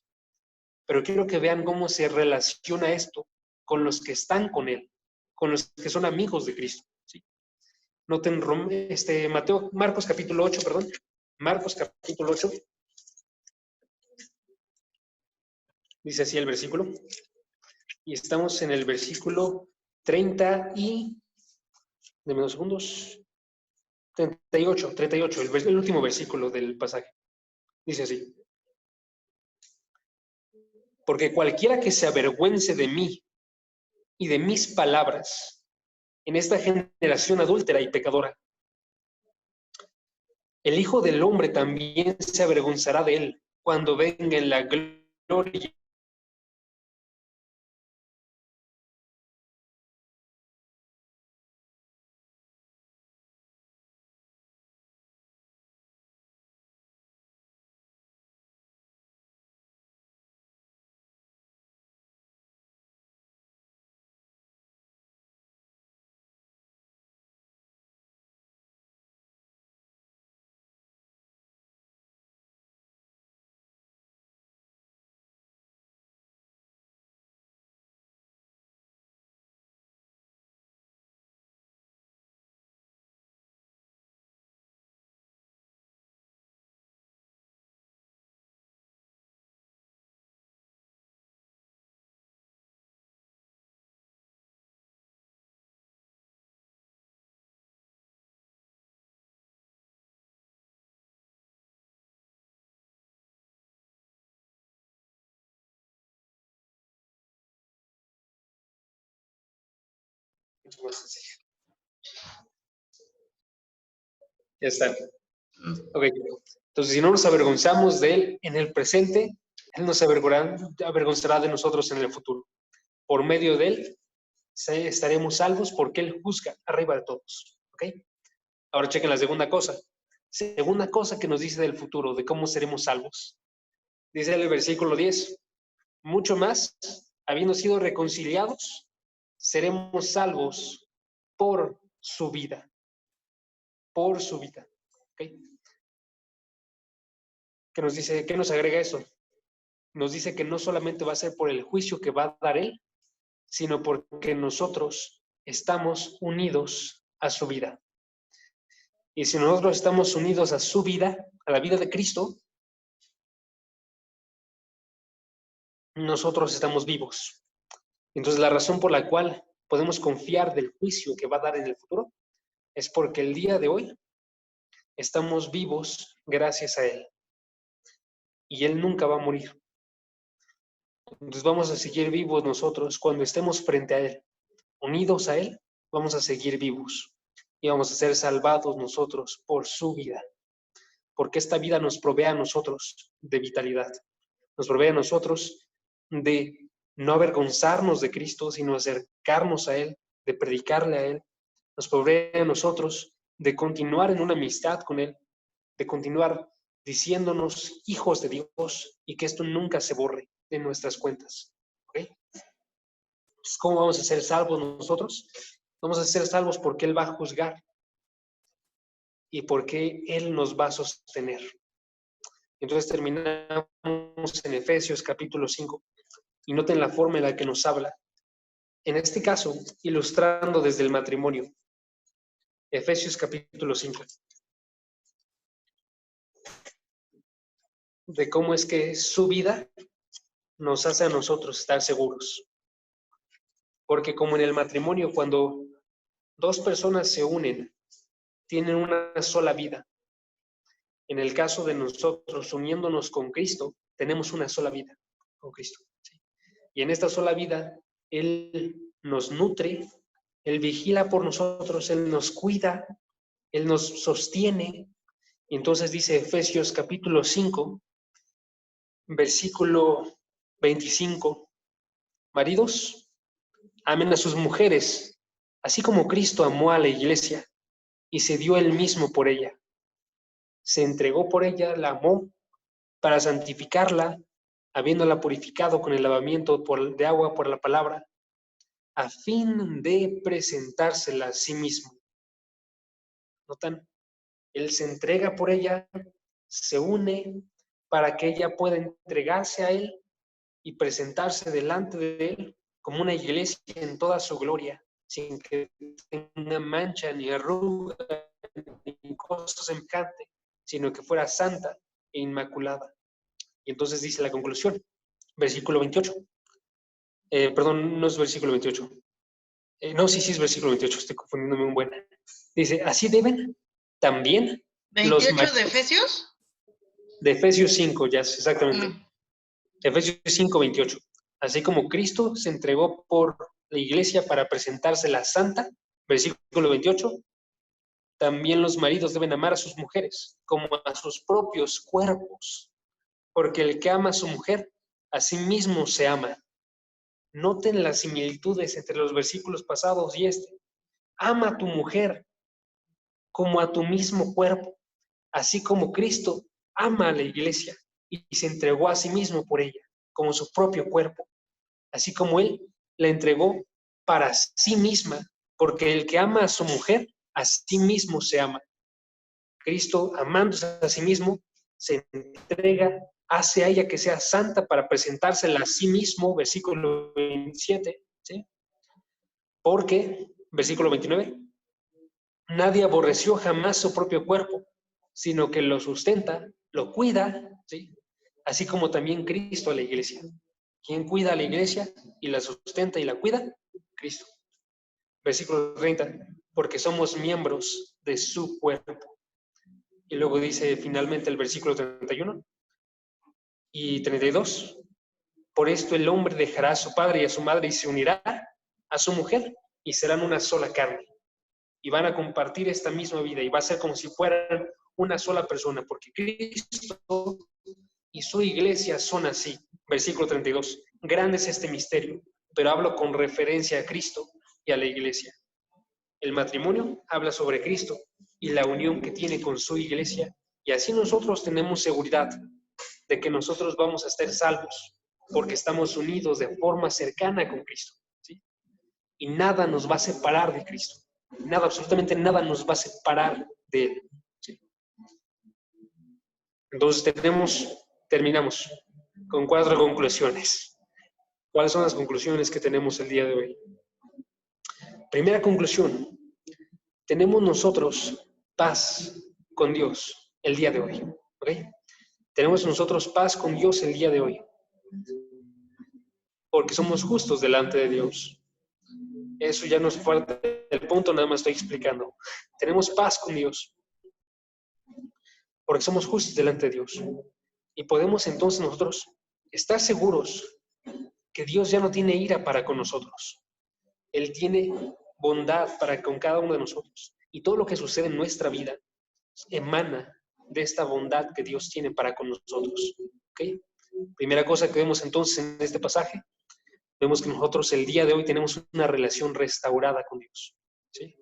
Pero quiero que vean cómo se relaciona esto con los que están con él, con los que son amigos de Cristo. ¿Sí? Noten Marcos capítulo 8, perdón. Marcos capítulo 8. Dice así el versículo. Y estamos en el versículo 30 y... Deme 2 segundos. 38, el último versículo del pasaje. Dice así. Porque cualquiera que se avergüence de mí y de mis palabras en esta generación adúltera y pecadora, el Hijo del Hombre también se avergonzará de él cuando venga en la gloria mucho más sencilla. Ya están. Ok. Entonces, si no nos avergonzamos de él en el presente, él nos avergonzará de nosotros en el futuro. Por medio de él estaremos salvos porque él juzga arriba de todos. ¿Ok? Ahora chequen la segunda cosa. Segunda cosa que nos dice del futuro, de cómo seremos salvos. Dice en el versículo 10, mucho más, habiendo sido reconciliados, seremos salvos por su vida. Por su vida. ¿Ok? ¿Qué nos dice? ¿Qué nos agrega eso? Nos dice que no solamente va a ser por el juicio que va a dar él, sino porque nosotros estamos unidos a su vida. Y si nosotros estamos unidos a su vida, a la vida de Cristo, nosotros estamos vivos. Entonces, la razón por la cual podemos confiar del juicio que va a dar en el futuro es porque el día de hoy estamos vivos gracias a Él. Y Él nunca va a morir. Entonces, vamos a seguir vivos nosotros cuando estemos frente a Él. Unidos a Él, vamos a seguir vivos. Y vamos a ser salvados nosotros por su vida. Porque esta vida nos provee a nosotros de vitalidad. Nos provee a nosotros de no avergonzarnos de Cristo, sino acercarnos a Él, de predicarle a Él. Nos provee a nosotros de continuar en una amistad con Él, de continuar diciéndonos hijos de Dios y que esto nunca se borre de nuestras cuentas. ¿Okay? Entonces, ¿cómo vamos a ser salvos nosotros? Vamos a ser salvos porque Él va a juzgar y porque Él nos va a sostener. Entonces terminamos en Efesios capítulo 5 y noten la forma en la que nos habla. En este caso, ilustrando desde el matrimonio. Efesios capítulo 5. De cómo es que su vida nos hace a nosotros estar seguros. Porque como en el matrimonio, cuando dos personas se unen, tienen una sola vida. En el caso de nosotros uniéndonos con Cristo, tenemos una sola vida con Cristo. ¿Sí? Y en esta sola vida, Él nos nutre, Él vigila por nosotros, Él nos cuida, Él nos sostiene. Y entonces dice Efesios capítulo 5, versículo 25. Maridos, amen a sus mujeres, así como Cristo amó a la iglesia y se dio Él mismo por ella. Se entregó por ella, la amó para santificarla, habiéndola purificado con el lavamiento de agua por la palabra, a fin de presentársela a sí mismo. ¿Notan? Él se entrega por ella, se une para que ella pueda entregarse a él y presentarse delante de él como una iglesia en toda su gloria, sin que tenga mancha ni arruga ni cosa semejante, sino que fuera santa e inmaculada. Y entonces dice la conclusión, versículo 28. Perdón, no es versículo 28. No, sí es versículo 28, estoy confundiéndome un buen. Dice, así deben también los 28 de Efesios. De Efesios 5, ya exactamente. Mm. Efesios 5, 28. Así como Cristo se entregó por la iglesia para presentársela santa, versículo 28, también los maridos deben amar a sus mujeres como a sus propios cuerpos, porque el que ama a su mujer, a sí mismo se ama. Noten las similitudes entre los versículos pasados y este. Ama a tu mujer como a tu mismo cuerpo, así como Cristo ama a la iglesia y se entregó a sí mismo por ella, como su propio cuerpo, así como Él la entregó para sí misma, porque el que ama a su mujer, a sí mismo se ama. Cristo, amándose a sí mismo, se entrega, hace a ella que sea santa para presentársela a sí mismo, versículo 27, ¿sí? Porque, versículo 29, nadie aborreció jamás su propio cuerpo, sino que lo sustenta, lo cuida, ¿sí? Así como también Cristo a la iglesia. ¿Quién cuida a la iglesia y la sustenta y la cuida? Cristo. Versículo 30, porque somos miembros de su cuerpo. Y luego dice finalmente el versículo 31 y 32, por esto el hombre dejará a su padre y a su madre y se unirá a su mujer y serán una sola carne. Y van a compartir esta misma vida y va a ser como si fueran una sola persona, porque Cristo y su iglesia son así. Versículo 32. Grande es este misterio, pero hablo con referencia a Cristo y a la iglesia. El matrimonio habla sobre Cristo y la unión que tiene con su iglesia, y así nosotros tenemos seguridad de que nosotros vamos a estar salvos, porque estamos unidos de forma cercana con Cristo, ¿sí? Y nada nos va a separar de Cristo. Nada, absolutamente nada nos va a separar de Él, ¿sí? Entonces terminamos con 4 conclusiones. ¿Cuáles son las conclusiones que tenemos el día de hoy? Primera conclusión, tenemos nosotros paz con Dios el día de hoy, ¿ok? Tenemos nosotros paz con Dios el día de hoy, porque somos justos delante de Dios. Eso ya no es parte del punto, nada más estoy explicando. Tenemos paz con Dios, porque somos justos delante de Dios. Y podemos entonces nosotros estar seguros que Dios ya no tiene ira para con nosotros. Él tiene bondad para con cada uno de nosotros. Y todo lo que sucede en nuestra vida emana de esta bondad que Dios tiene para con nosotros. ¿Okay? Primera cosa que vemos entonces en este pasaje, vemos que nosotros el día de hoy tenemos una relación restaurada con Dios. ¿Sí?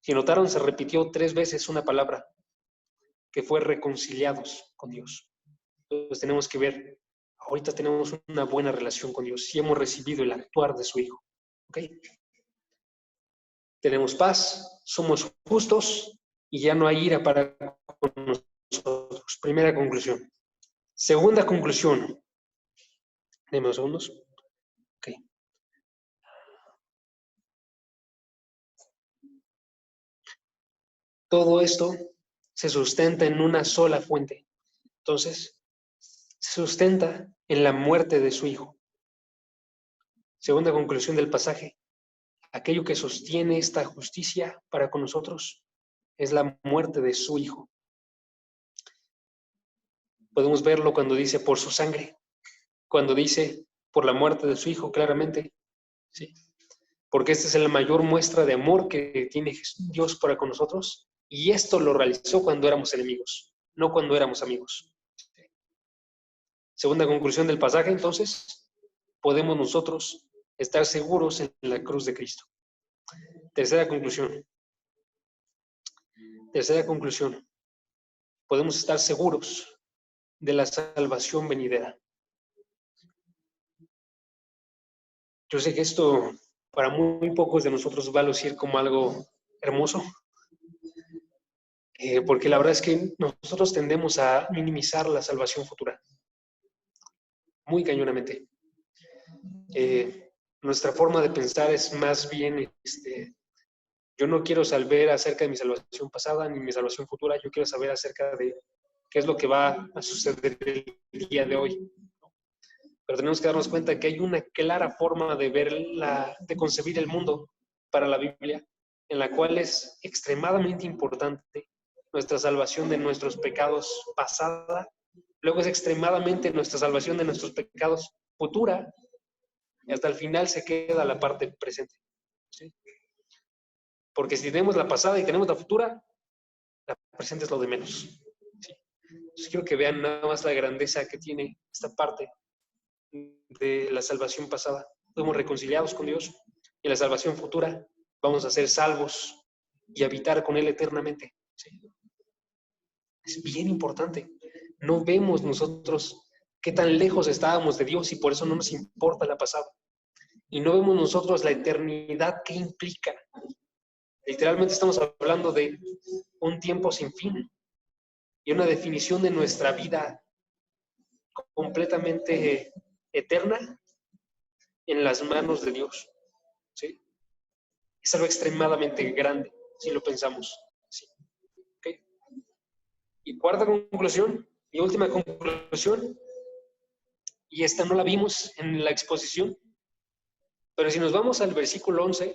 Si notaron, se repitió 3 veces una palabra, que fue reconciliados con Dios. Entonces tenemos que ver, ahorita tenemos una buena relación con Dios y hemos recibido el actuar de su Hijo. ¿Ok? Tenemos paz, somos justos y ya no hay ira para con nosotros. Primera conclusión. Segunda conclusión. Deme 2 segundos. Ok. Todo esto se sustenta en una sola fuente. Entonces, se sustenta en la muerte de su Hijo. Segunda conclusión del pasaje. Aquello que sostiene esta justicia para con nosotros es la muerte de su Hijo. Podemos verlo cuando dice por su sangre, cuando dice por la muerte de su Hijo, claramente, ¿sí? Porque esta es la mayor muestra de amor que tiene Dios para con nosotros, y esto lo realizó cuando éramos enemigos, no cuando éramos amigos. Segunda conclusión del pasaje, entonces, podemos nosotros estar seguros en la cruz de Cristo. Tercera conclusión. Podemos estar seguros de la salvación venidera. Yo sé que esto para muy pocos de nosotros va a lucir como algo hermoso, porque la verdad es que nosotros tendemos a minimizar la salvación futura, muy cañonamente. Nuestra forma de pensar es más bien, yo no quiero saber acerca de mi salvación pasada ni mi salvación futura, yo quiero saber acerca de qué es lo que va a suceder el día de hoy. Pero tenemos que darnos cuenta que hay una clara forma de de concebir el mundo para la Biblia, en la cual es extremadamente importante nuestra salvación de nuestros pecados pasada, luego es extremadamente nuestra salvación de nuestros pecados futura, y hasta el final se queda la parte presente. ¿Sí? Porque si tenemos la pasada y tenemos la futura, la presente es lo de menos. ¿Sí? Entonces quiero que vean nada más la grandeza que tiene esta parte de la salvación pasada. Fuimos reconciliados con Dios y en la salvación futura vamos a ser salvos y habitar con Él eternamente. ¿Sí? Es bien importante. No vemos nosotros qué tan lejos estábamos de Dios y por eso no nos importa la pasada. Y no vemos nosotros la eternidad que implica. Literalmente estamos hablando de un tiempo sin fin y una definición de nuestra vida completamente eterna en las manos de Dios. ¿Sí? Es algo extremadamente grande, si lo pensamos. ¿Sí? ¿Okay? Y cuarta conclusión, y última conclusión, y esta no la vimos en la exposición, pero si nos vamos al versículo 11,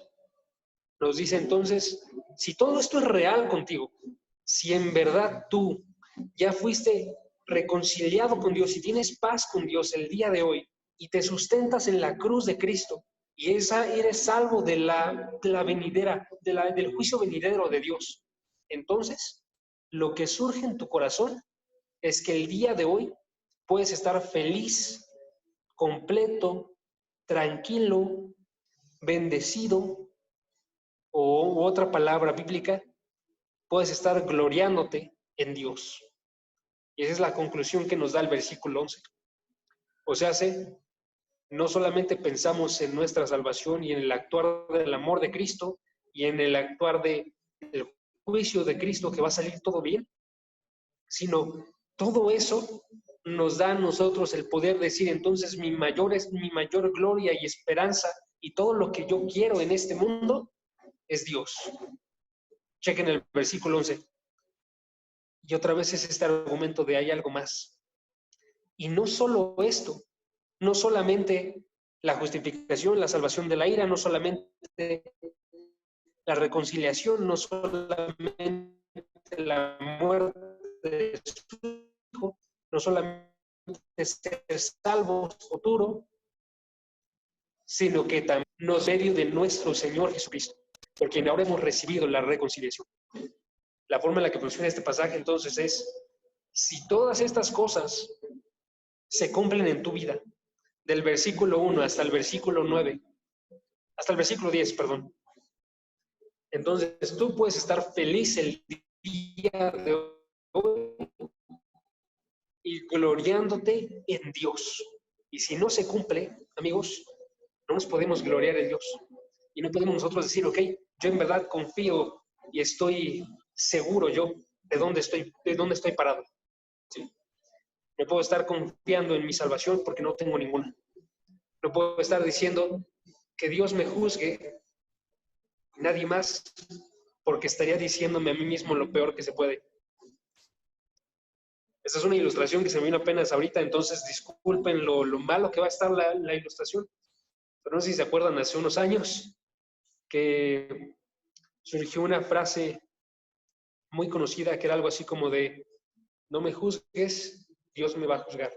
nos dice entonces, si todo esto es real contigo, si en verdad tú ya fuiste reconciliado con Dios y tienes paz con Dios el día de hoy y te sustentas en la cruz de Cristo y eres salvo de la venidera, del juicio venidero de Dios, entonces lo que surge en tu corazón es que el día de hoy puedes estar feliz, completo, tranquilo, bendecido, o otra palabra bíblica, puedes estar gloriándote en Dios. Y esa es la conclusión que nos da el versículo 11. O sea, no solamente pensamos en nuestra salvación y en el actuar del amor de Cristo y en el actuar del juicio de Cristo que va a salir todo bien, sino todo eso nos da a nosotros el poder decir, entonces mi mayor gloria y esperanza y todo lo que yo quiero en este mundo es Dios. Chequen el versículo 11. Y otra vez es este argumento de hay algo más. Y no solo esto, no solamente la justificación, la salvación de la ira, no solamente la reconciliación, no solamente la muerte de su hijo, no solamente ser salvos futuro, sino que también nos medio de nuestro Señor Jesucristo, por quien ahora hemos recibido la reconciliación. La forma en la que funciona este pasaje entonces es, si todas estas cosas se cumplen en tu vida, del versículo 1 hasta el versículo 9, hasta el versículo 10, perdón, entonces tú puedes estar feliz el día de hoy y gloriándote en Dios. Y si no se cumple, amigos, no nos podemos gloriar en Dios. Y no podemos nosotros decir, ok, yo en verdad confío y estoy seguro yo de dónde estoy parado. ¿Sí? No puedo estar confiando en mi salvación porque no tengo ninguna. No puedo estar diciendo que Dios me juzgue, nadie más, porque estaría diciéndome a mí mismo lo peor que se puede. Esta es una ilustración que se me vino apenas ahorita, entonces disculpen lo malo que va a estar la ilustración. Pero no sé si se acuerdan, hace unos años que surgió una frase muy conocida que era algo así como de, no me juzgues, Dios me va a juzgar.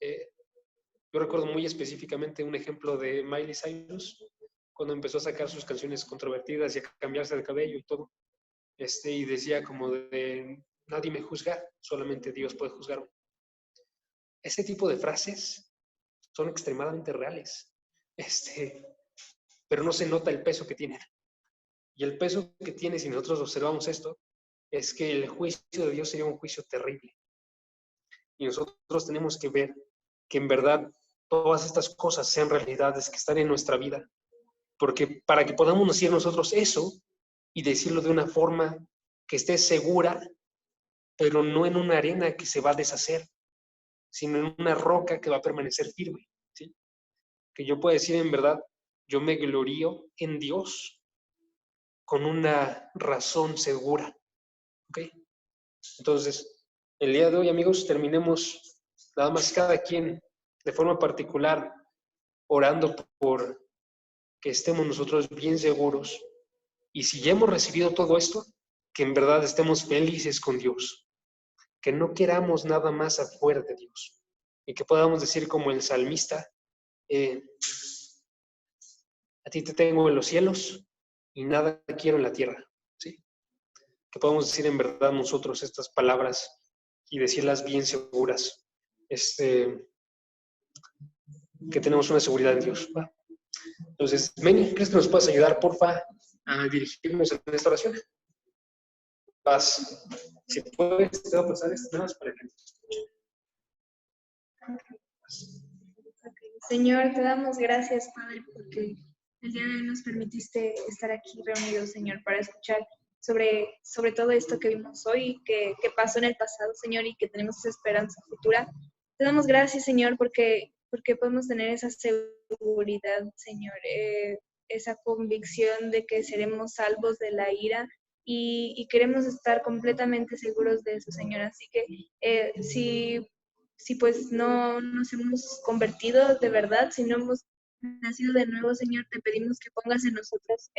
Yo recuerdo muy específicamente un ejemplo de Miley Cyrus, cuando empezó a sacar sus canciones controvertidas y a cambiarse de cabello y todo. Y decía como de, nadie me juzga, solamente Dios puede juzgarme. Ese tipo de frases son extremadamente reales, pero no se nota el peso que tienen. Y el peso que tiene, si nosotros observamos esto, es que el juicio de Dios sería un juicio terrible. Y nosotros tenemos que ver que en verdad todas estas cosas sean realidades que están en nuestra vida Porque para que podamos decir nosotros eso y decirlo de una forma que esté segura, pero no en una arena que se va a deshacer, sino en una roca que va a permanecer firme, ¿sí? Que yo pueda decir en verdad, yo me glorío en Dios con una razón segura, ¿ok? Entonces, el día de hoy, amigos, terminemos nada más cada quien de forma particular orando por que estemos nosotros bien seguros. Y si ya hemos recibido todo esto, que en verdad estemos felices con Dios, que no queramos nada más afuera de Dios y que podamos decir como el salmista, a ti te tengo en los cielos y nada quiero en la tierra, ¿sí? Que podamos decir en verdad nosotros estas palabras y decirlas bien seguras, que tenemos una seguridad en Dios, ¿va? Entonces, Meni, ¿crees que nos puedas ayudar, porfa, a dirigirnos en esta oración? Vas, si puedes, te voy a pasar esto nada más para que... Señor, te damos gracias, Padre, porque el día de hoy nos permitiste estar aquí reunidos, Señor, para escuchar sobre todo esto que vimos hoy, que pasó en el pasado, Señor, y que tenemos esa esperanza futura. Te damos gracias, Señor, porque podemos tener esa seguridad, Señor, esa convicción de que seremos salvos de la ira y queremos estar completamente seguros de eso, Señor. Así que si pues no nos hemos convertido de verdad, si no hemos nacido de nuevo, Señor, te pedimos que pongas en nosotros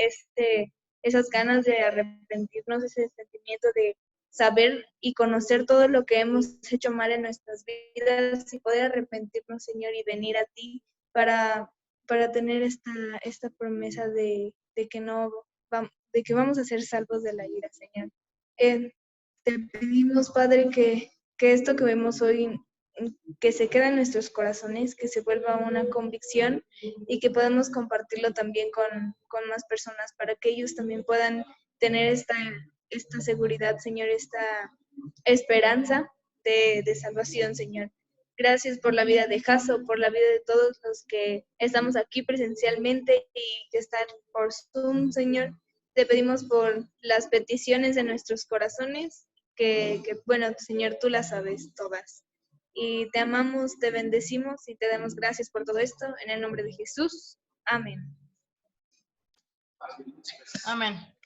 esas ganas de arrepentirnos, ese sentimiento de saber y conocer todo lo que hemos hecho mal en nuestras vidas y poder arrepentirnos, Señor, y venir a ti para tener esta promesa de que no de que vamos a ser salvos de la ira, Señor. Te pedimos, Padre, que esto que vemos hoy, que se quede en nuestros corazones, que se vuelva una convicción y que podamos compartirlo también con más personas para que ellos también puedan tener esta seguridad, Señor, esta esperanza de salvación, Señor. Gracias por la vida de Jaso, por la vida de todos los que estamos aquí presencialmente y que están por Zoom, Señor. Te pedimos por las peticiones de nuestros corazones, que bueno, Señor, tú las sabes todas. Y te amamos, te bendecimos y te damos gracias por todo esto. En el nombre de Jesús. Amén. Amén.